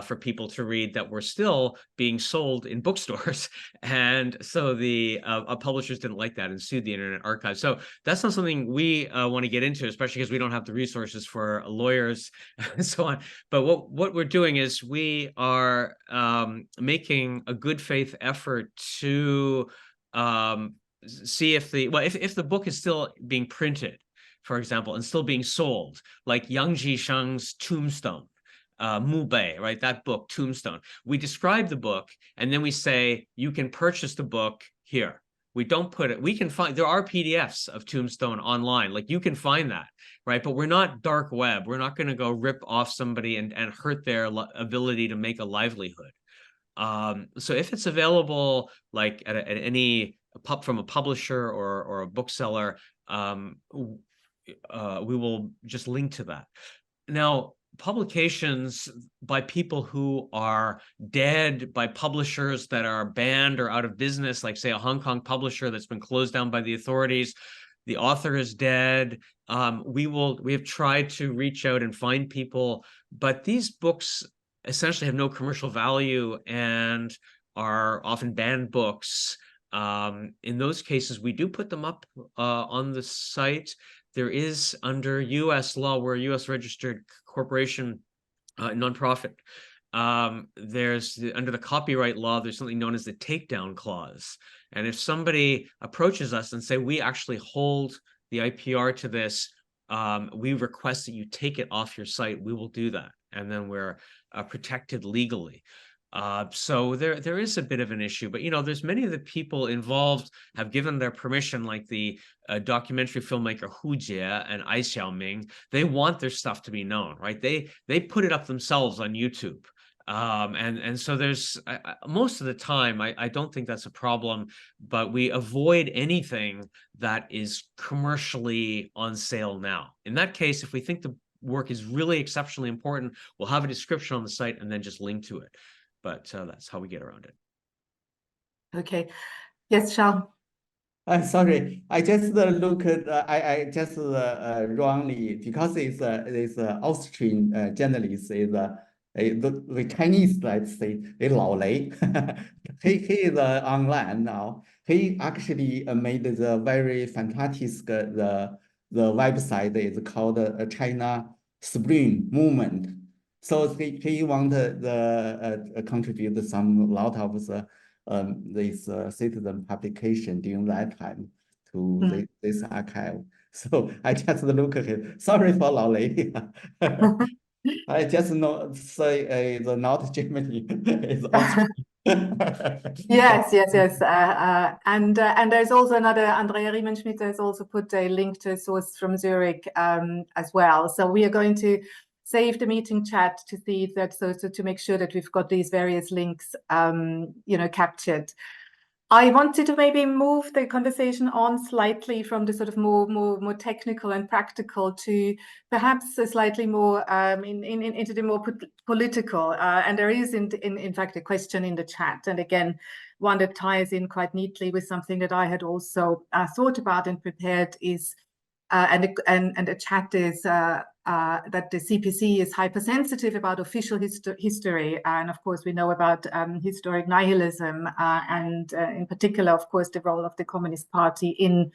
for people to read that were still being sold in bookstores. And so the publishers didn't like that and sued the Internet Archive. So that's not something we want to get into, especially because we don't have the resources for lawyers and so on. But what we're doing is we are making a good faith effort to see if if the book is still being printed, for example, and still being sold, like Yang Jisheng's Tombstone, Mu Bei, right? That book, Tombstone. We describe the book, and then we say, you can purchase the book here. We don't put it, we can find, there are PDFs of Tombstone online, like you can find that, right? But we're not dark web. We're not going to go rip off somebody and hurt their ability to make a livelihood. So if it's available, like at any from a publisher or a bookseller, we will just link to that. Now, publications by people who are dead, by publishers that are banned or out of business, like say a Hong Kong publisher that's been closed down by the authorities, the author is dead. We have tried to reach out and find people, but these books essentially have no commercial value and are often banned books. In those cases, we do put them up on the site. There is, under US law, we're a US registered corporation, nonprofit. There's under the copyright law, there's something known as the takedown clause. And if somebody approaches us and say, we actually hold the IPR to this, we request that you take it off your site, we will do that. And then we're protected legally. So there is a bit of an issue, but there's many of the people involved have given their permission, like the documentary filmmaker Hu Jie and Ai Xiaoming. They want their stuff to be known, right? They put it up themselves on YouTube. And so there's most of the time, I don't think that's a problem, but we avoid anything that is commercially on sale now. In that case, if we think the work is really exceptionally important, we'll have a description on the site and then just link to it. But that's how we get around it. Okay. Yes, Charles. Sorry, I just look at I just wrongly, because it's Austrian journalist is the Chinese, let's say, is Lao Lei. He is online now. He actually made the very fantastic the website is called China Spring Movement. So he wanted the contribute some lot of the this citizen publication during that time to this archive. So I just look at it. Sorry for Lao Lei. I just know say the North Germany is Austria. Yes. And there's also another, Andrea Riemenschmidt has also put a link to a source from Zurich as well. So we are going to save the meeting chat to see that, so to make sure that we've got these various links, captured. I wanted to maybe move the conversation on slightly from the sort of more technical and practical to perhaps a slightly more into the more political. And there is in fact a question in the chat, and again one that ties in quite neatly with something that I had also thought about and prepared is. And the chat is that the CPC is hypersensitive about official history, and of course we know about historic nihilism, and in particular, of course, the role of the Communist Party in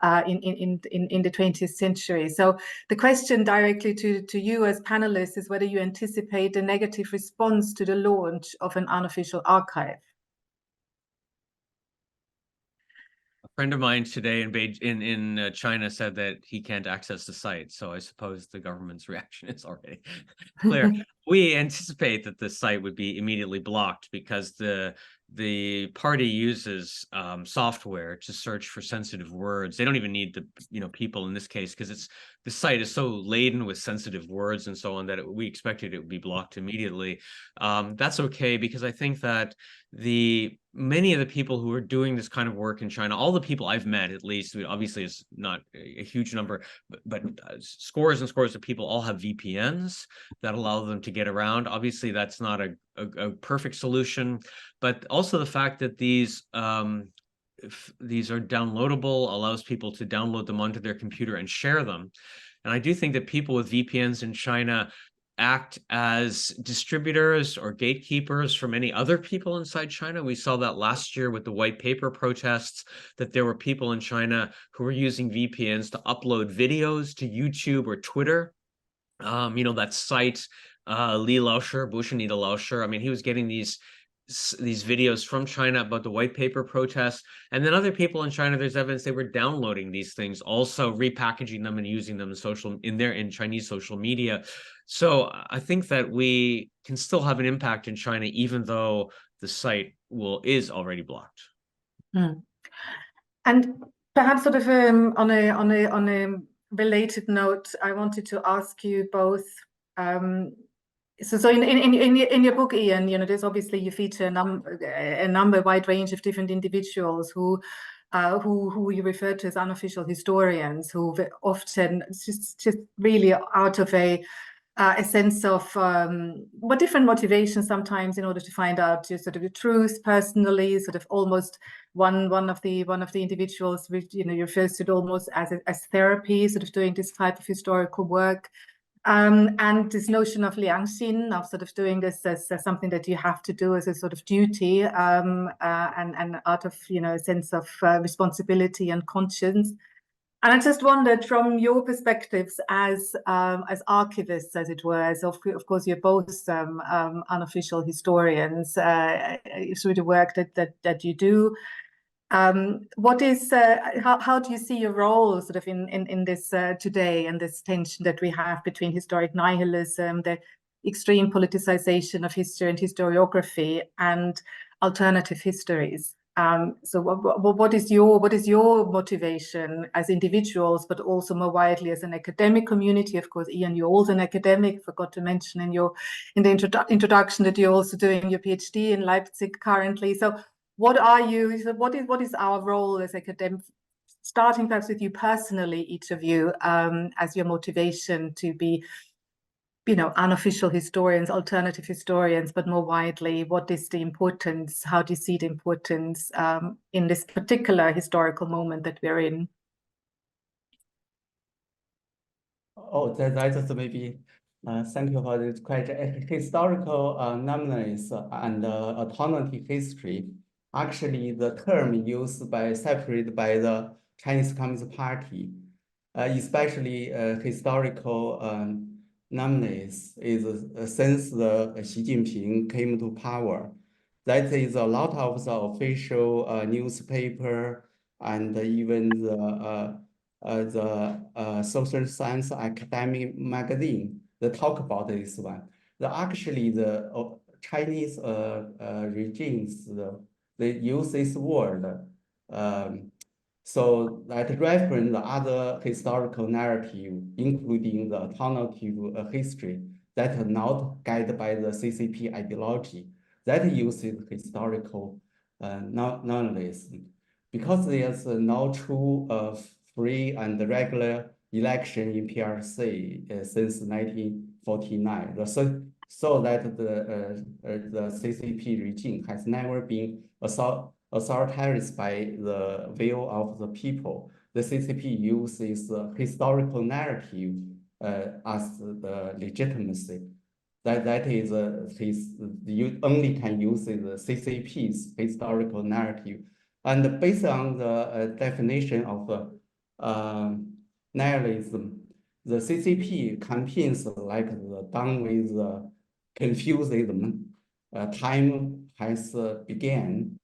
the 20th century. So the question directly to you as panelists is whether you anticipate a negative response to the launch of an unofficial archive. A friend of mine today in China said that he can't access the site, so I suppose the government's reaction is already clear. We anticipate that the site would be immediately blocked because the party uses software to search for sensitive words. They don't even need the people in this case, because the site is so laden with sensitive words and so on that we expected it would be blocked immediately. That's okay, because I think that many of the people who are doing this kind of work in China, all the people I've met, at least, obviously it's not a huge number, but scores and scores of people all have VPNs that allow them to get around. Obviously, that's not a perfect solution, but also the fact that these are downloadable allows people to download them onto their computer and share them. And I do think that people with VPNs in China act as distributors or gatekeepers for many other people inside China. We saw that last year with the white paper protests, that there were people in China who were using VPNs to upload videos to YouTube or Twitter. That site, Li Laoshi, Bushanida Laoshi, I mean, he was getting these videos from China about the white paper protests, and then other people in China, there's evidence they were downloading these things, also repackaging them and using them in Chinese social media. So I think that we can still have an impact in China, even though the site is already blocked. And perhaps sort of on a related note, I wanted to ask you both. So in your book, Ian, there's obviously you feature a wide range of different individuals who you refer to as unofficial historians, who often just really out of a sense of different motivations sometimes in order to find out sort of the truth personally, sort of almost one of the individuals which refers to it almost as therapy, sort of doing this type of historical work. And this notion of liangxin, of sort of doing this as something that you have to do as a sort of duty, and out of a sense of responsibility and conscience. And I just wondered, from your perspectives as archivists, as it were, as of course you're both unofficial historians through the work that you do. What is how do you see your role sort of in this today, and this tension that we have between historic nihilism, the extreme politicization of history and historiography, and alternative histories? So what is your motivation as individuals, but also more widely as an academic community? Of course, Ian, you're also an academic. Forgot to mention in the introduction that you're also doing your PhD in Leipzig currently. So what is our role as academics, starting perhaps with you personally, each of you, as your motivation to be unofficial historians, alternative historians, but more widely, what is the importance? How do you see the importance in this particular historical moment that we're in? Oh, that's just maybe. Thank you for this question. Historical nominalism and alternative history. Actually, the term used separated by the Chinese Communist Party, especially historical nominalism, is since the Xi Jinping came to power. That is a lot of the official newspaper and even the social science academic magazine that talk about this one. Actually the Chinese regimes they use this word so that reference the other historical narrative, including the alternative history that are not guided by the CCP ideology that uses historical nominalism. Because there's no true free and regular election in PRC since 1949. So that the CCP regime has never been authoritarian by the will of the people. The CCP uses historical narrative as the legitimacy. That is you only can use the CCP's historical narrative. And based on the definition of nihilism, the CCP campaigns like the done with the confusion, time has began,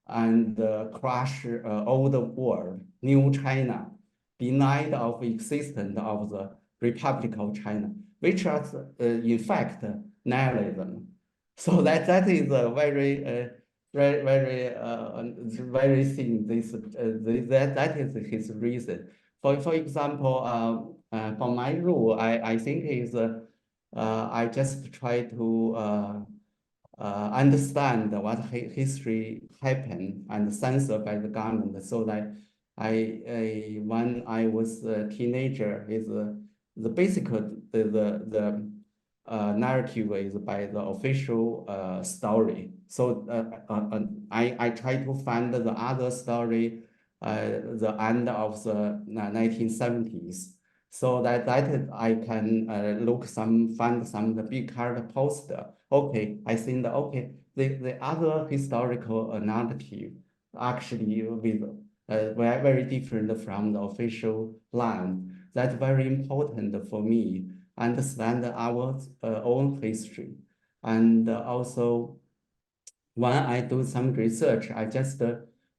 and crush old world, new China, denied of existence of the Republic of China, which is in fact nihilism. So that is a very very thin. That is his reason. For example, for my role, I think is I just try to understand what history happened and censored by the government. So that when I was a teenager, is the basic the narrative is by the official story. So I try to find the other story, the end of the 1970s. So that I can find some the big card poster. Okay, I think that okay, the other historical narrative actually with very different from the official line. That's very important for me. Understand our own history, and also when I do some research, I just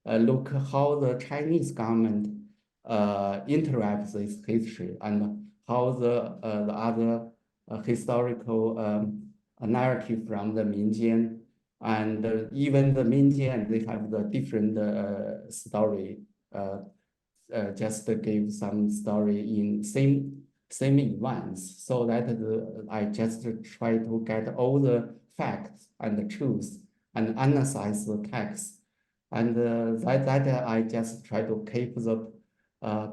look how the Chinese government interacts with history and how the other historical narrative from the Minjian and even the Minjian, they have the different story just give some story in same events, so that I just try to get all the facts and the truth and analyze the text, and that I just try to keep the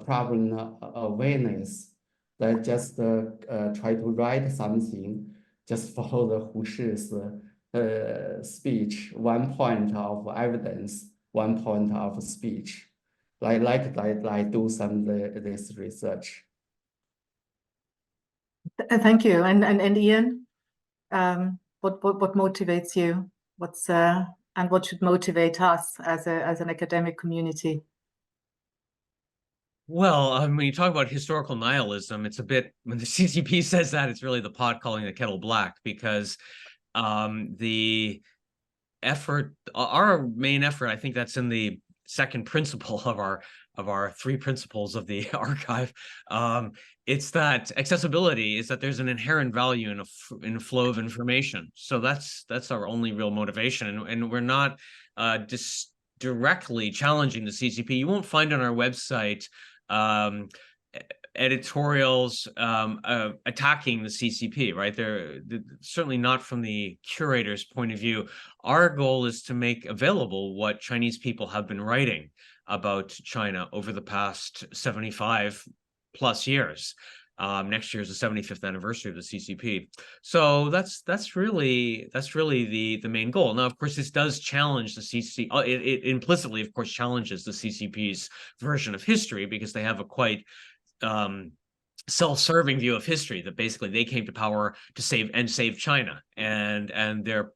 problem awareness. That just try to write something, just follow the Hu Shi's speech, 1 point of evidence, 1 point of speech. Like do some this research. Thank you. And Ian, what motivates you? What's and what should motivate us as an academic community? Well, when you talk about historical nihilism, it's a bit, when the CCP says that, it's really the pot calling the kettle black, because the effort, our main effort, I think that's in the second principle of our 3 principles of the archive. It's that accessibility is that there's an inherent value in a flow of information. So that's our only real motivation, and we're not just directly challenging the CCP. You won't find on our website editorials attacking the CCP, right? They're certainly not from the curator's point of view. Our goal is to make available what Chinese people have been writing about China over the past 75 plus years. Next year is the 75th anniversary of the CCP. So that's really the main goal. Now, of course, this does challenge the CCP. It implicitly, of course, challenges the CCP's version of history, because they have a quite self-serving view of history, that basically they came to power to save China, and their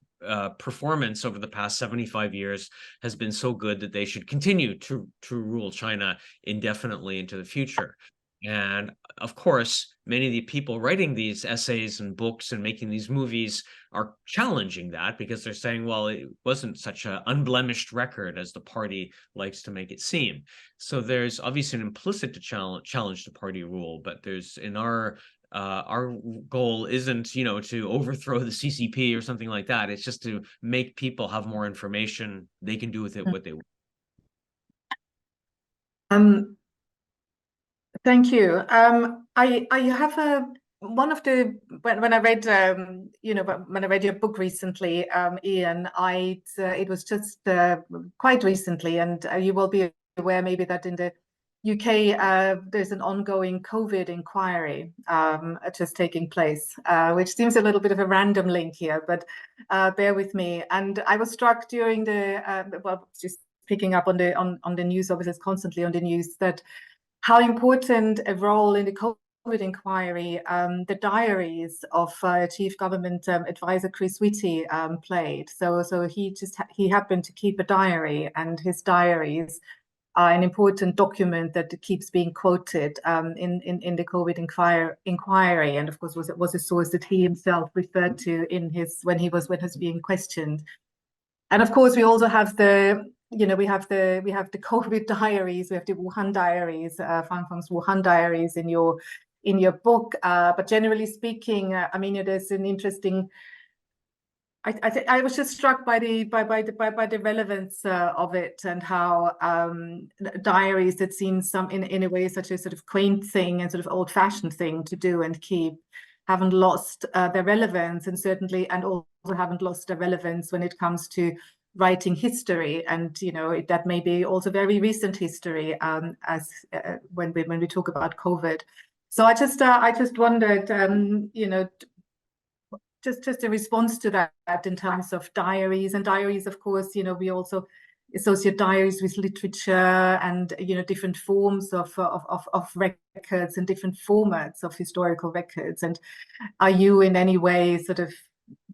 performance over the past 75 years has been so good that they should continue to rule China indefinitely into the future. And of course, many of the people writing these essays and books and making these movies are challenging that, because they're saying, well, it wasn't such an unblemished record as the party likes to make it seem. So there's obviously an implicit to challenge the party rule, but there's, in our goal isn't, you know, to overthrow the CCP or something like that. It's just to make people have more information. They can do with it what they want. Thank you. I have one of the when I read when I read your book recently, Ian, it was just quite recently, and you will be aware maybe that in the UK there's an ongoing COVID inquiry just taking place, which seems a little bit of a random link here, but bear with me. And I was struck during the just picking up on the news, obviously it's constantly on the news, that how important a role in the COVID inquiry the diaries of Chief Government Advisor Chris Whitty played. So he happened to keep a diary, and his diaries are an important document that keeps being quoted in the COVID inquiry, and of course was a source that he himself referred to in when he was being questioned. And of course, we also have we have the COVID diaries, we have the Wuhan diaries, Fang Fang's Wuhan diaries in your book. But generally speaking, I mean, there's an interesting. I was just struck by the relevance of it, and how diaries that seem in a way such a sort of quaint thing and sort of old-fashioned thing to do and keep haven't lost their relevance, and also haven't lost their relevance when it comes to writing history, and that may be also very recent history as when we talk about COVID. So I just wondered, just a response to that in terms of diaries. And diaries, of course, we also associate diaries with literature and different forms of records and different formats of historical records. And are you in any way sort of,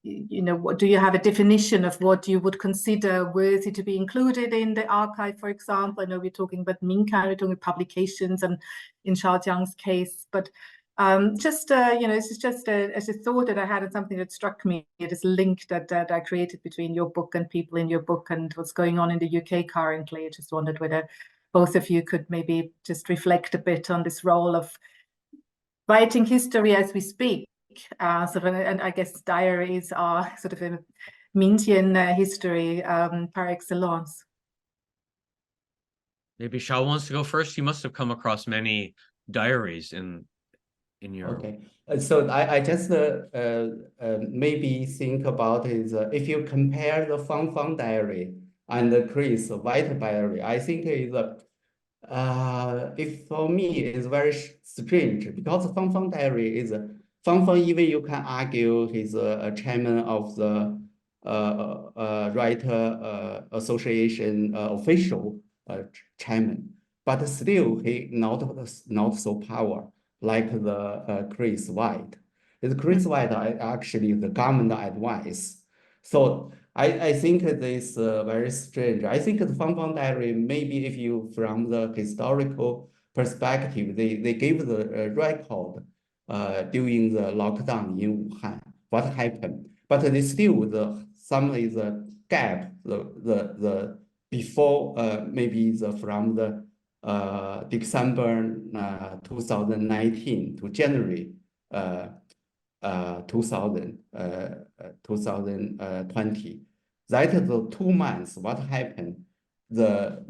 do you have a definition of what you would consider worthy to be included in the archive, for example? I know we're talking about Minka, we're talking publications, and in Xiaojiang's case, but this is just a thought that I had, and something that struck me, this link that I created between your book and people in your book and what's going on in the UK currently. I just wondered whether both of you could maybe just reflect a bit on this role of writing history as we speak. And I guess diaries are sort of a Mintian history par excellence. maybe Shao wants to go first. You must have come across many diaries in your. Okay, so I just maybe think about is if you compare the Fang Fang diary and the Chris White diary, I think is if for me it's very strange because Fang Fang diary is Fang Fang, even you can argue he's a chairman of the writer association official chairman, but still he not so power like the Chris White. The Chris White actually the government advice. So I think this very strange. I think the Fang Fang diary, maybe if you from the historical perspective, they gave the record during the lockdown in Wuhan, what happened. But they still some is a gap, the before maybe the from the December 2019 to January 2020. That is the 2 months. What happened? The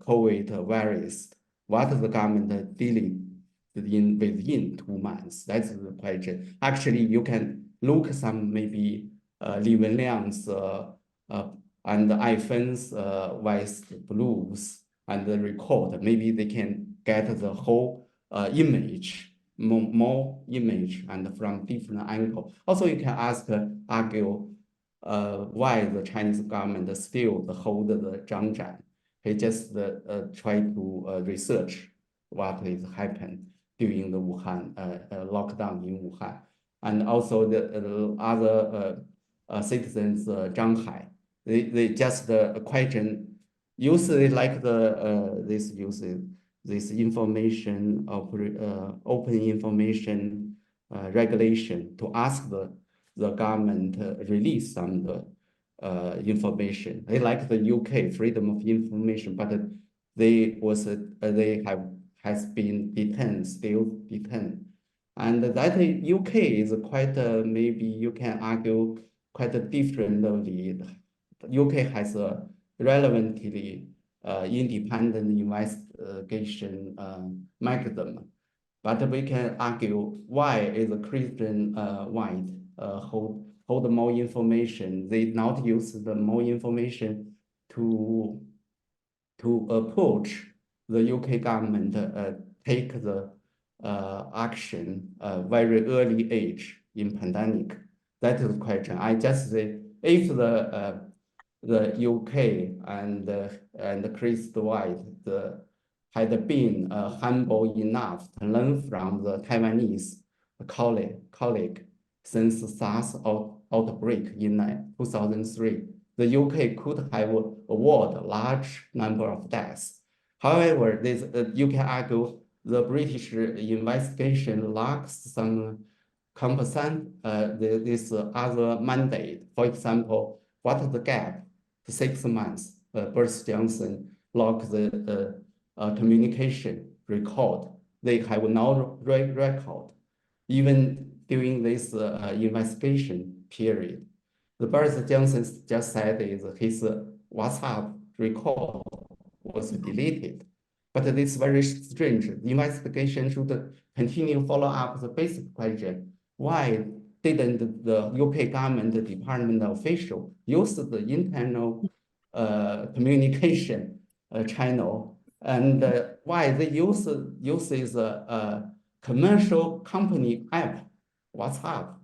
COVID virus. What the government dealing within 2 months? That's the question. Actually, you can look some maybe Li Wenliang's and iPhone's voice blues and the record. Maybe they can get the whole image, more image and from different angle. Also, you can argue why the Chinese government still hold the Zhang Zhan. He just try to research what is happened during the Wuhan lockdown in Wuhan. And also the other citizens, Zhang Hai, they just question, usually like the this information of open information regulation to ask the government release some information. They like the UK freedom of information, but they has been detained, still detained. And that UK is quite maybe you can argue quite differently. UK has a relevantly independent investigation mechanism, but we can argue why is a Christian White hold more information. They not use the more information to approach the UK government take the action very early age in pandemic. That is the question. I just say if the UK and Chris White had been humble enough to learn from the Taiwanese colleague since SARS outbreak in 2003, the UK could have avoided a large number of deaths. However, you can argue the British investigation lacks some competent this other mandate. For example, what is the gap? 6 months. Boris Johnson locked the communication record. They have no record, even during this investigation period. The Boris Johnson just said is his WhatsApp record was deleted. But it is very strange. The investigation should continue follow up the basic question. Why didn't the UK government department official use the internal communication channel? And why they uses a commercial company app, WhatsApp?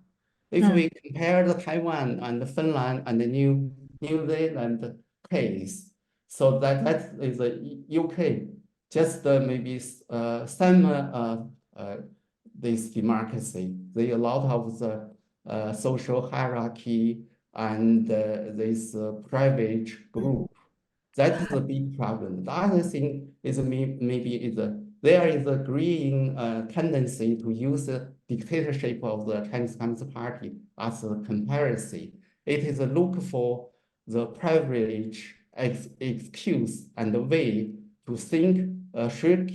If we compare the Taiwan and the Finland and the New Zealand case, so that is a UK just maybe some this democracy. They a lot of the social hierarchy and this private group. That is a big problem. The other thing is maybe is there is a growing tendency to use the dictatorship of the Chinese Communist Party as a comparison. It is a look for the privilege, excuse, and the way to think should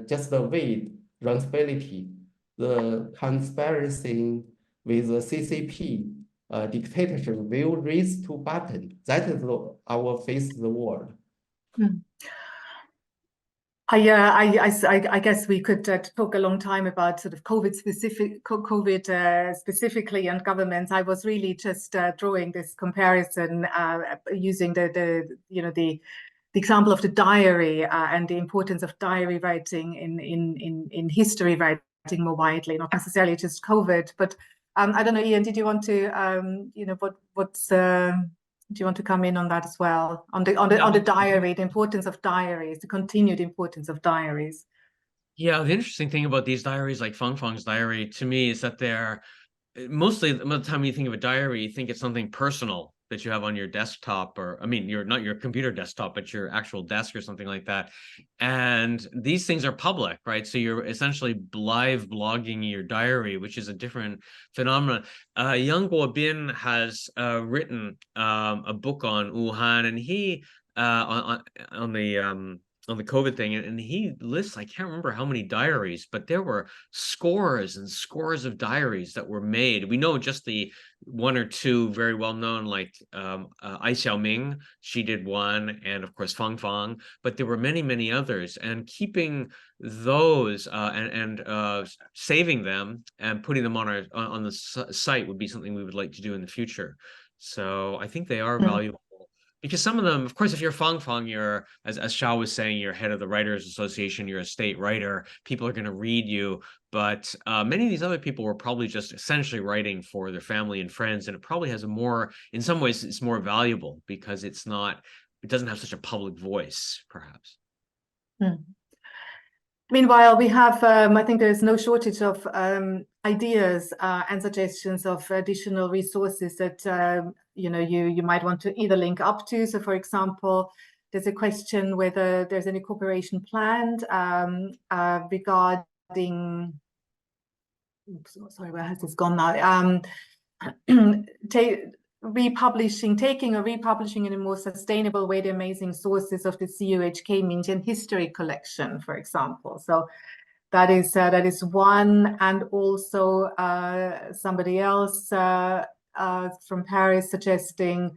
just avoid responsibility. The conspiracy with the CCP dictatorship will raise two buttons. That is our face the world. Hmm. I guess we could talk a long time about sort of COVID specifically and governments. I was really just drawing this comparison using the example of the diary and the importance of diary writing in history writing more widely, not necessarily just COVID. But I don't know, Ian, did you want to do you want to come in on that as well? On the diary, the importance of diaries, the continued importance of diaries. Yeah, the interesting thing about these diaries, like Feng Feng's diary, to me, is that they're mostly the time you think of a diary, you think it's something personal that you have on your desktop, or I mean, not your computer desktop, but your actual desk or something like that. And these things are public, right? So you're essentially live blogging your diary, which is a different phenomenon. Yang Guobin has written a book on Wuhan, and he on the COVID thing, and he lists, I can't remember how many diaries, but there were scores and scores of diaries that were made. We know just the one or two very well known, like Ai Xiaoming, she did one, and of course Fang Fang, but there were many, many others. And keeping those and saving them and putting them on the site would be something we would like to do in the future. So I think they are valuable. Because some of them, of course, if you're Fang Fang, you're, as Xiao was saying, you're head of the Writers Association, you're a state writer, people are going to read you. But many of these other people were probably just essentially writing for their family and friends. And it probably has a more, in some ways, it's more valuable because it doesn't have such a public voice, perhaps. Meanwhile, we have, I think there's no shortage of ideas and suggestions of additional resources that you might want to either link up to. So, for example, there's a question whether there's any cooperation planned regarding. Oops, sorry, where has this gone now? Taking or republishing in a more sustainable way the amazing sources of the CUHK Minjian history collection, for example. So that is one, and also somebody else from Paris suggesting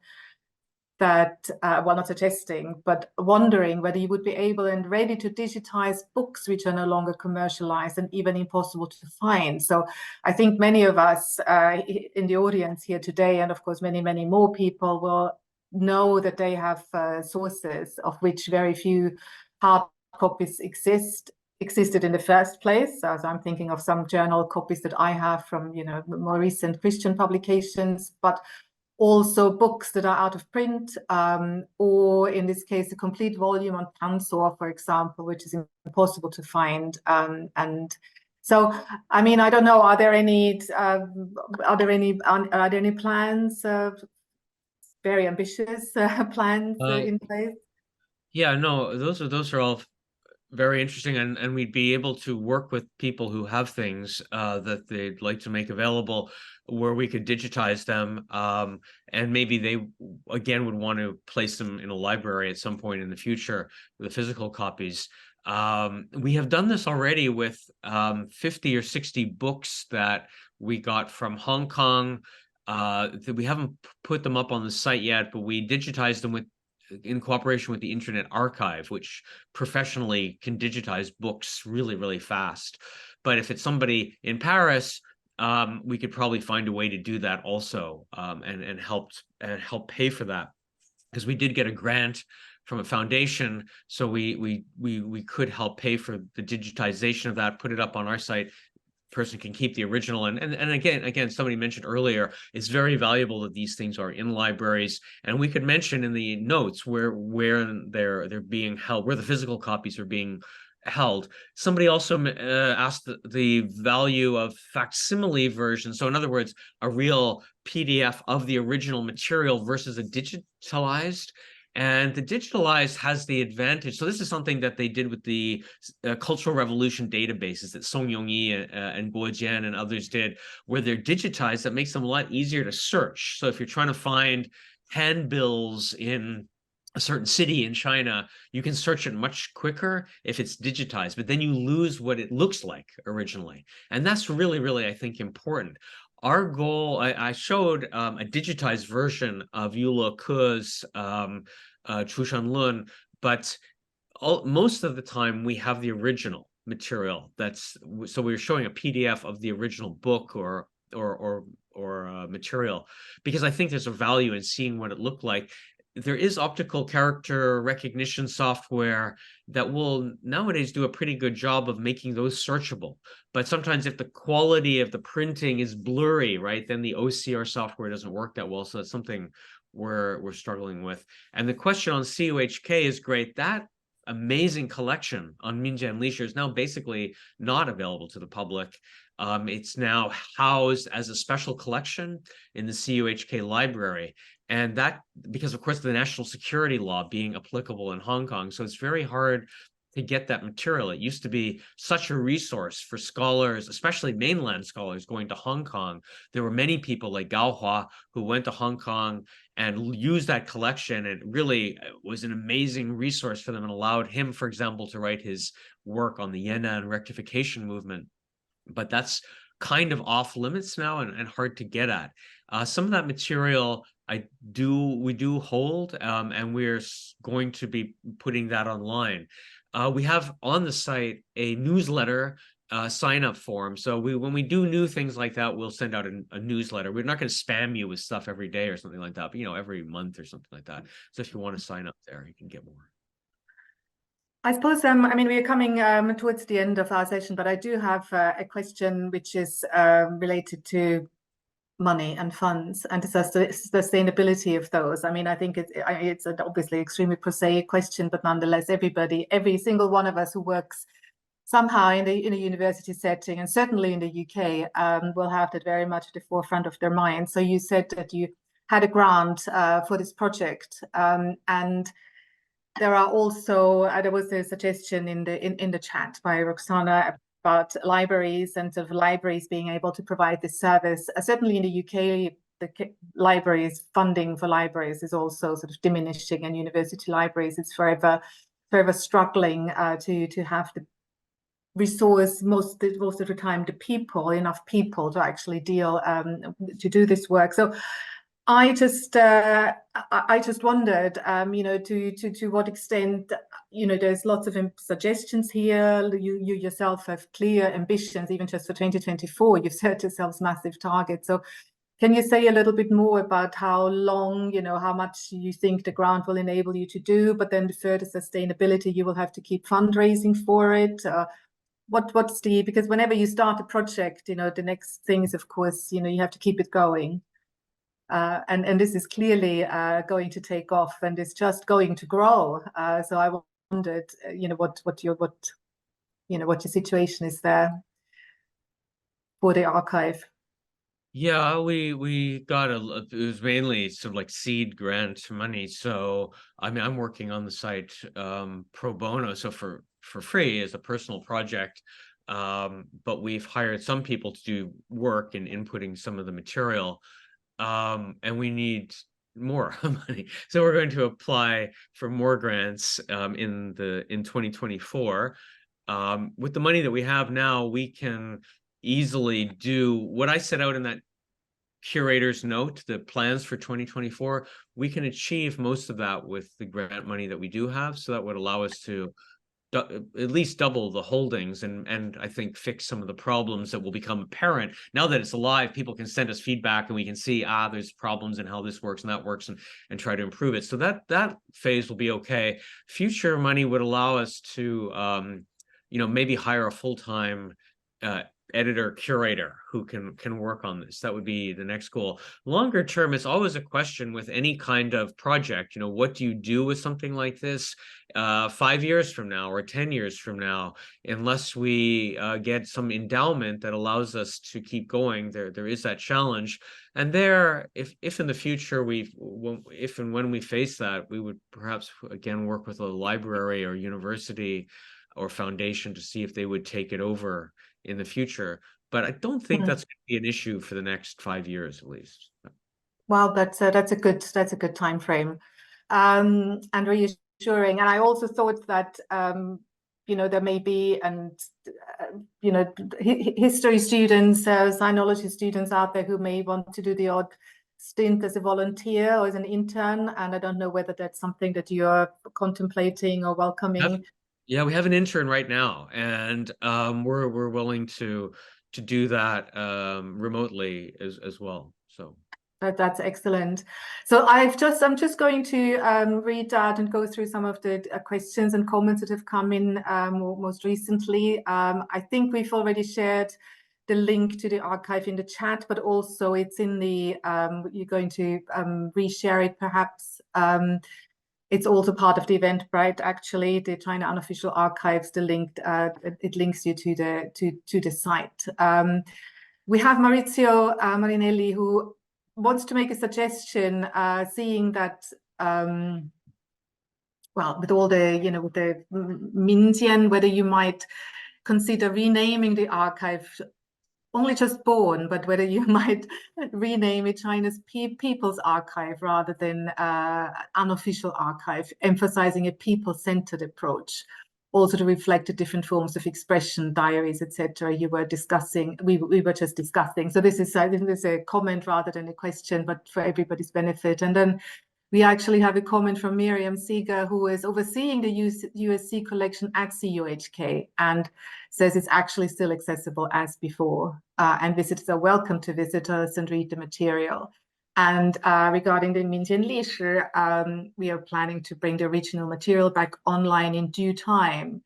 that, well, not suggesting, but wondering whether you would be able and ready to digitize books which are no longer commercialized and even impossible to find. So I think many of us in the audience here today, and of course many, many more people, will know that they have sources of which very few hard copies existed in the first place. So I'm thinking of some journal copies that I have from more recent Christian publications, but also books that are out of print, or in this case, a complete volume on Tanzor, for example, which is impossible to find. And so, I mean, I don't know. Are there any plans? Very ambitious plans in place? Yeah, no, those are all very interesting, and we'd be able to work with people who have things that they'd like to make available where we could digitize them, and maybe they again would want to place them in a library at some point in the future, the physical copies. We have done this already with 50 or 60 books that we got from Hong Kong. We haven't put them up on the site yet, but we digitized them in cooperation with the Internet Archive, which professionally can digitize books really, really fast. But if it's somebody in Paris, we could probably find a way to do that also, and help pay for that, because we did get a grant from a foundation, so we could help pay for the digitization of that, put it up on our site. Person can keep the original, and again somebody mentioned earlier, it's very valuable that these things are in libraries, and we could mention in the notes where they're being held, where the physical copies are being held. Somebody also asked the value of facsimile version, so in other words, a real PDF of the original material versus a digitalized. And the digitalized has the advantage. So this is something that they did with the Cultural Revolution databases that Song Yongyi and Guo Jian and others did, where they're digitized. That makes them a lot easier to search. So if you're trying to find handbills in a certain city in China, you can search it much quicker if it's digitized, but then you lose what it looks like originally. And that's really, really, I think, important. Our goal, I showed a digitized version of Yu Le Ke's Chushan Lun, but most of the time we have the original material. So we're showing a PDF of the original book or material, because I think there's a value in seeing what it looked like. There is optical character recognition software that will nowadays do a pretty good job of making those searchable. But sometimes if the quality of the printing is blurry, right, then the OCR software doesn't work that well. So that's something we're struggling with. And the question on CUHK is great. That amazing collection on Minjian Leisure is now basically not available to the public. It's now housed as a special collection in the CUHK library. And that, because of course, the national security law being applicable in Hong Kong. So it's very hard to get that material. It used to be such a resource for scholars, especially mainland scholars going to Hong Kong. There were many people like Gao Hua who went to Hong Kong and used that collection. It really was an amazing resource for them and allowed him, for example, to write his work on the Yan'an rectification movement. But that's kind of off limits now and hard to get at. Some of that material we do hold, and we're going to be putting that online. We have on the site a newsletter sign up form. So when we do new things like that, we'll send out a newsletter. We're not going to spam you with stuff every day or something like that, but every month or something like that. So if you want to sign up there, you can get more. I suppose, I mean, we are coming towards the end of our session, but I do have a question which is related to money and funds and the sustainability of those. I mean, I think it's an obviously extremely prosaic question, but nonetheless, every single one of us who works somehow in a university setting, and certainly in the UK, will have that very much at the forefront of their mind. So you said that you had a grant for this project, and there are also there was a suggestion in the chat by Roxana about libraries and sort of libraries being able to provide this service. Certainly in the UK, the libraries funding for libraries is also sort of diminishing, and university libraries is forever struggling to have the resource most of the time enough people to actually deal to do this work. So I just wondered, to what extent, there's lots of suggestions here. You yourself have clear ambitions, even just for 2024. You've set yourselves massive targets. So can you say a little bit more about how long, how much you think the grant will enable you to do, but then the further sustainability, you will have to keep fundraising for it? Because whenever you start a project, the next thing is, of course, you have to keep it going. And this is clearly going to take off, and it's just going to grow. So I wondered, what your situation is there for the archive. Yeah, we got it was mainly sort of like seed grant money. So I mean, I'm working on the site pro bono, so for free as a personal project. But we've hired some people to do work in inputting some of the material. And we need more money. So we're going to apply for more grants in 2024. With the money that we have now, we can easily do what I set out in that curator's note, the plans for 2024. We can achieve most of that with the grant money that we do have. So that would allow us to at least double the holdings and I think fix some of the problems that will become apparent now that it's alive. People can send us feedback and we can see there's problems in how this works and that works and try to improve it. So that phase will be okay. Future money would allow us to maybe hire a full-time editor curator who can work on this. That would be the next goal. Longer term, it's always a question with any kind of project. What do you do with something like this 5 years from now or 10 years from now? Unless we get some endowment that allows us to keep going, there is that challenge. And there, if in the future if and when we face that, we would perhaps again work with a library or university or foundation to see if they would take it over in the future. But I don't think that's going to be an issue for the next 5 years at least. Well, that's a good time frame, and reassuring. And I also thought that there may be, and history students, sinology students out there who may want to do the odd stint as a volunteer or as an intern, and I don't know whether that's something that you're contemplating or welcoming. Yeah, we have an intern right now, and we're willing to do that remotely as well. So that's excellent. So I'm just going to read out and go through some of the questions and comments that have come in most recently. I think we've already shared the link to the archive in the chat, but also it's in the, you're going to reshare it perhaps. It's also part of the Eventbrite, actually, the China Unofficial Archives, the link, it links you to the site. We have Maurizio Marinelli, who wants to make a suggestion, seeing that, well, with all the, with the Minjian, whether you might consider renaming the archive, only just born, but whether you might rename it China's People's Archive rather than Unofficial Archive, emphasizing a people-centered approach, also to reflect the different forms of expression, diaries, etc. You were discussing, we were just discussing. So this is, I think, this is a comment rather than a question, but for everybody's benefit. And then we actually have a comment from Miriam Seeger, who is overseeing the USC collection at CUHK, and says it's actually still accessible as before, and visitors are welcome to visit us and read the material. And regarding the Minjian Lishi, we are planning to bring the original material back online in due time.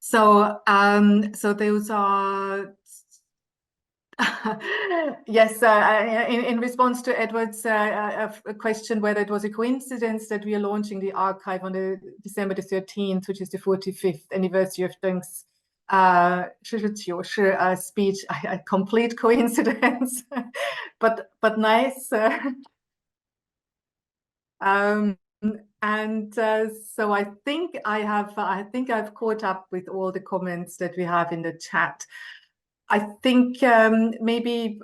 So, so those are. Yes, in response to Edward's question whether it was a coincidence that we are launching the archive on December the 13th, which is the 45th anniversary of Deng's speech, a complete coincidence, but nice. And so I think I've caught up with all the comments that we have in the chat. I think maybe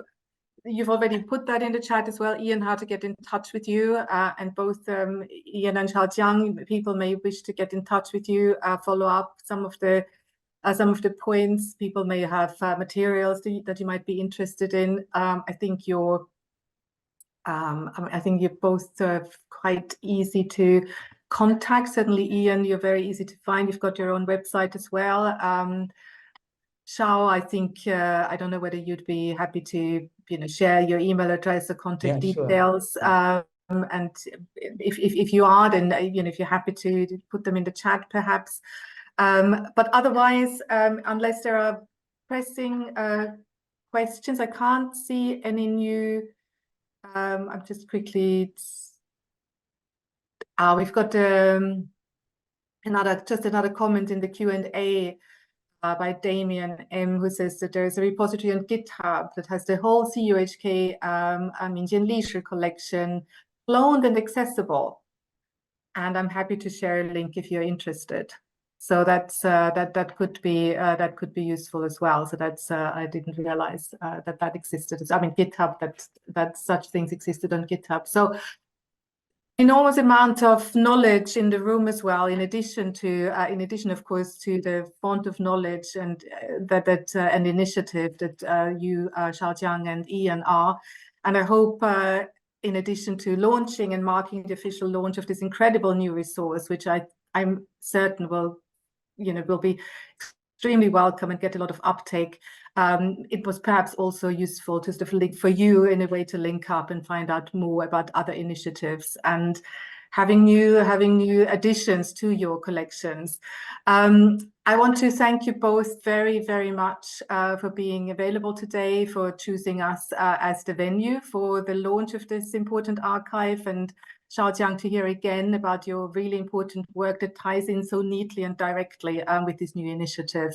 you've already put that in the chat as well, Ian, how to get in touch with you. And both Ian and Xiaojiang, people may wish to get in touch with you, follow up some of the points. People may have materials that you might be interested in. I think you're both quite easy to contact. Certainly, Ian, you're very easy to find. You've got your own website as well. Xiao, I think, I don't know whether you'd be happy to, share your email address or contact details. Sure. And if you are, then, if you're happy to put them in the chat, perhaps. But otherwise, unless there are pressing questions, I can't see any new. I'm just quickly. We've got another comment in the Q&A. By Damien M, who says that there is a repository on GitHub that has the whole CUHK Minjian Lishi collection cloned and accessible, and I'm happy to share a link if you're interested. So that's that could be useful as well. So that's I didn't realize that existed. I mean, GitHub, that such things existed on GitHub. So enormous amount of knowledge in the room as well, in addition, of course, to the font of knowledge and an initiative that you, Xiaojiang and Ian, are. And I hope, in addition to launching and marking the official launch of this incredible new resource, which I'm certain will be extremely welcome and get a lot of uptake. It was perhaps also useful to sort of link for you in a way to link up and find out more about other initiatives and having new additions to your collections. I want to thank you both very, very much for being available today, for choosing us as the venue for the launch of this important archive, and Xiaojiang, to hear again about your really important work that ties in so neatly and directly with this new initiative.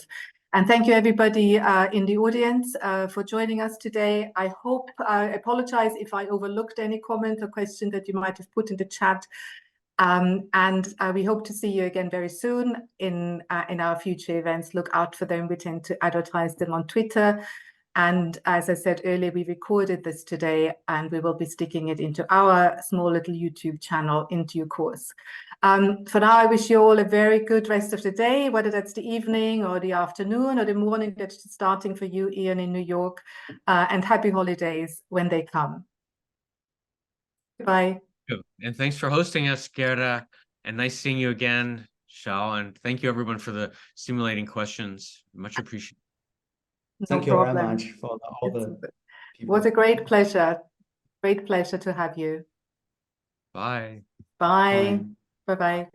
And thank you, everybody in the audience for joining us today. I apologize if I overlooked any comment or question that you might have put in the chat. And we hope to see you again very soon in our future events. Look out for them. We tend to advertise them on Twitter. And as I said earlier, we recorded this today and we will be sticking it into our small little YouTube channel in due course. For now, I wish you all a very good rest of the day, whether that's the evening or the afternoon or the morning that's starting for you, Ian, in New York, and happy holidays when they come. Goodbye. And thanks for hosting us, Gerda. And nice seeing you again, Xiao. And thank you everyone for the stimulating questions. Much appreciated. No Thank you very problem. much for all the It people. was a great pleasure. Great pleasure to have you. Bye. Bye. Bye. Bye-bye.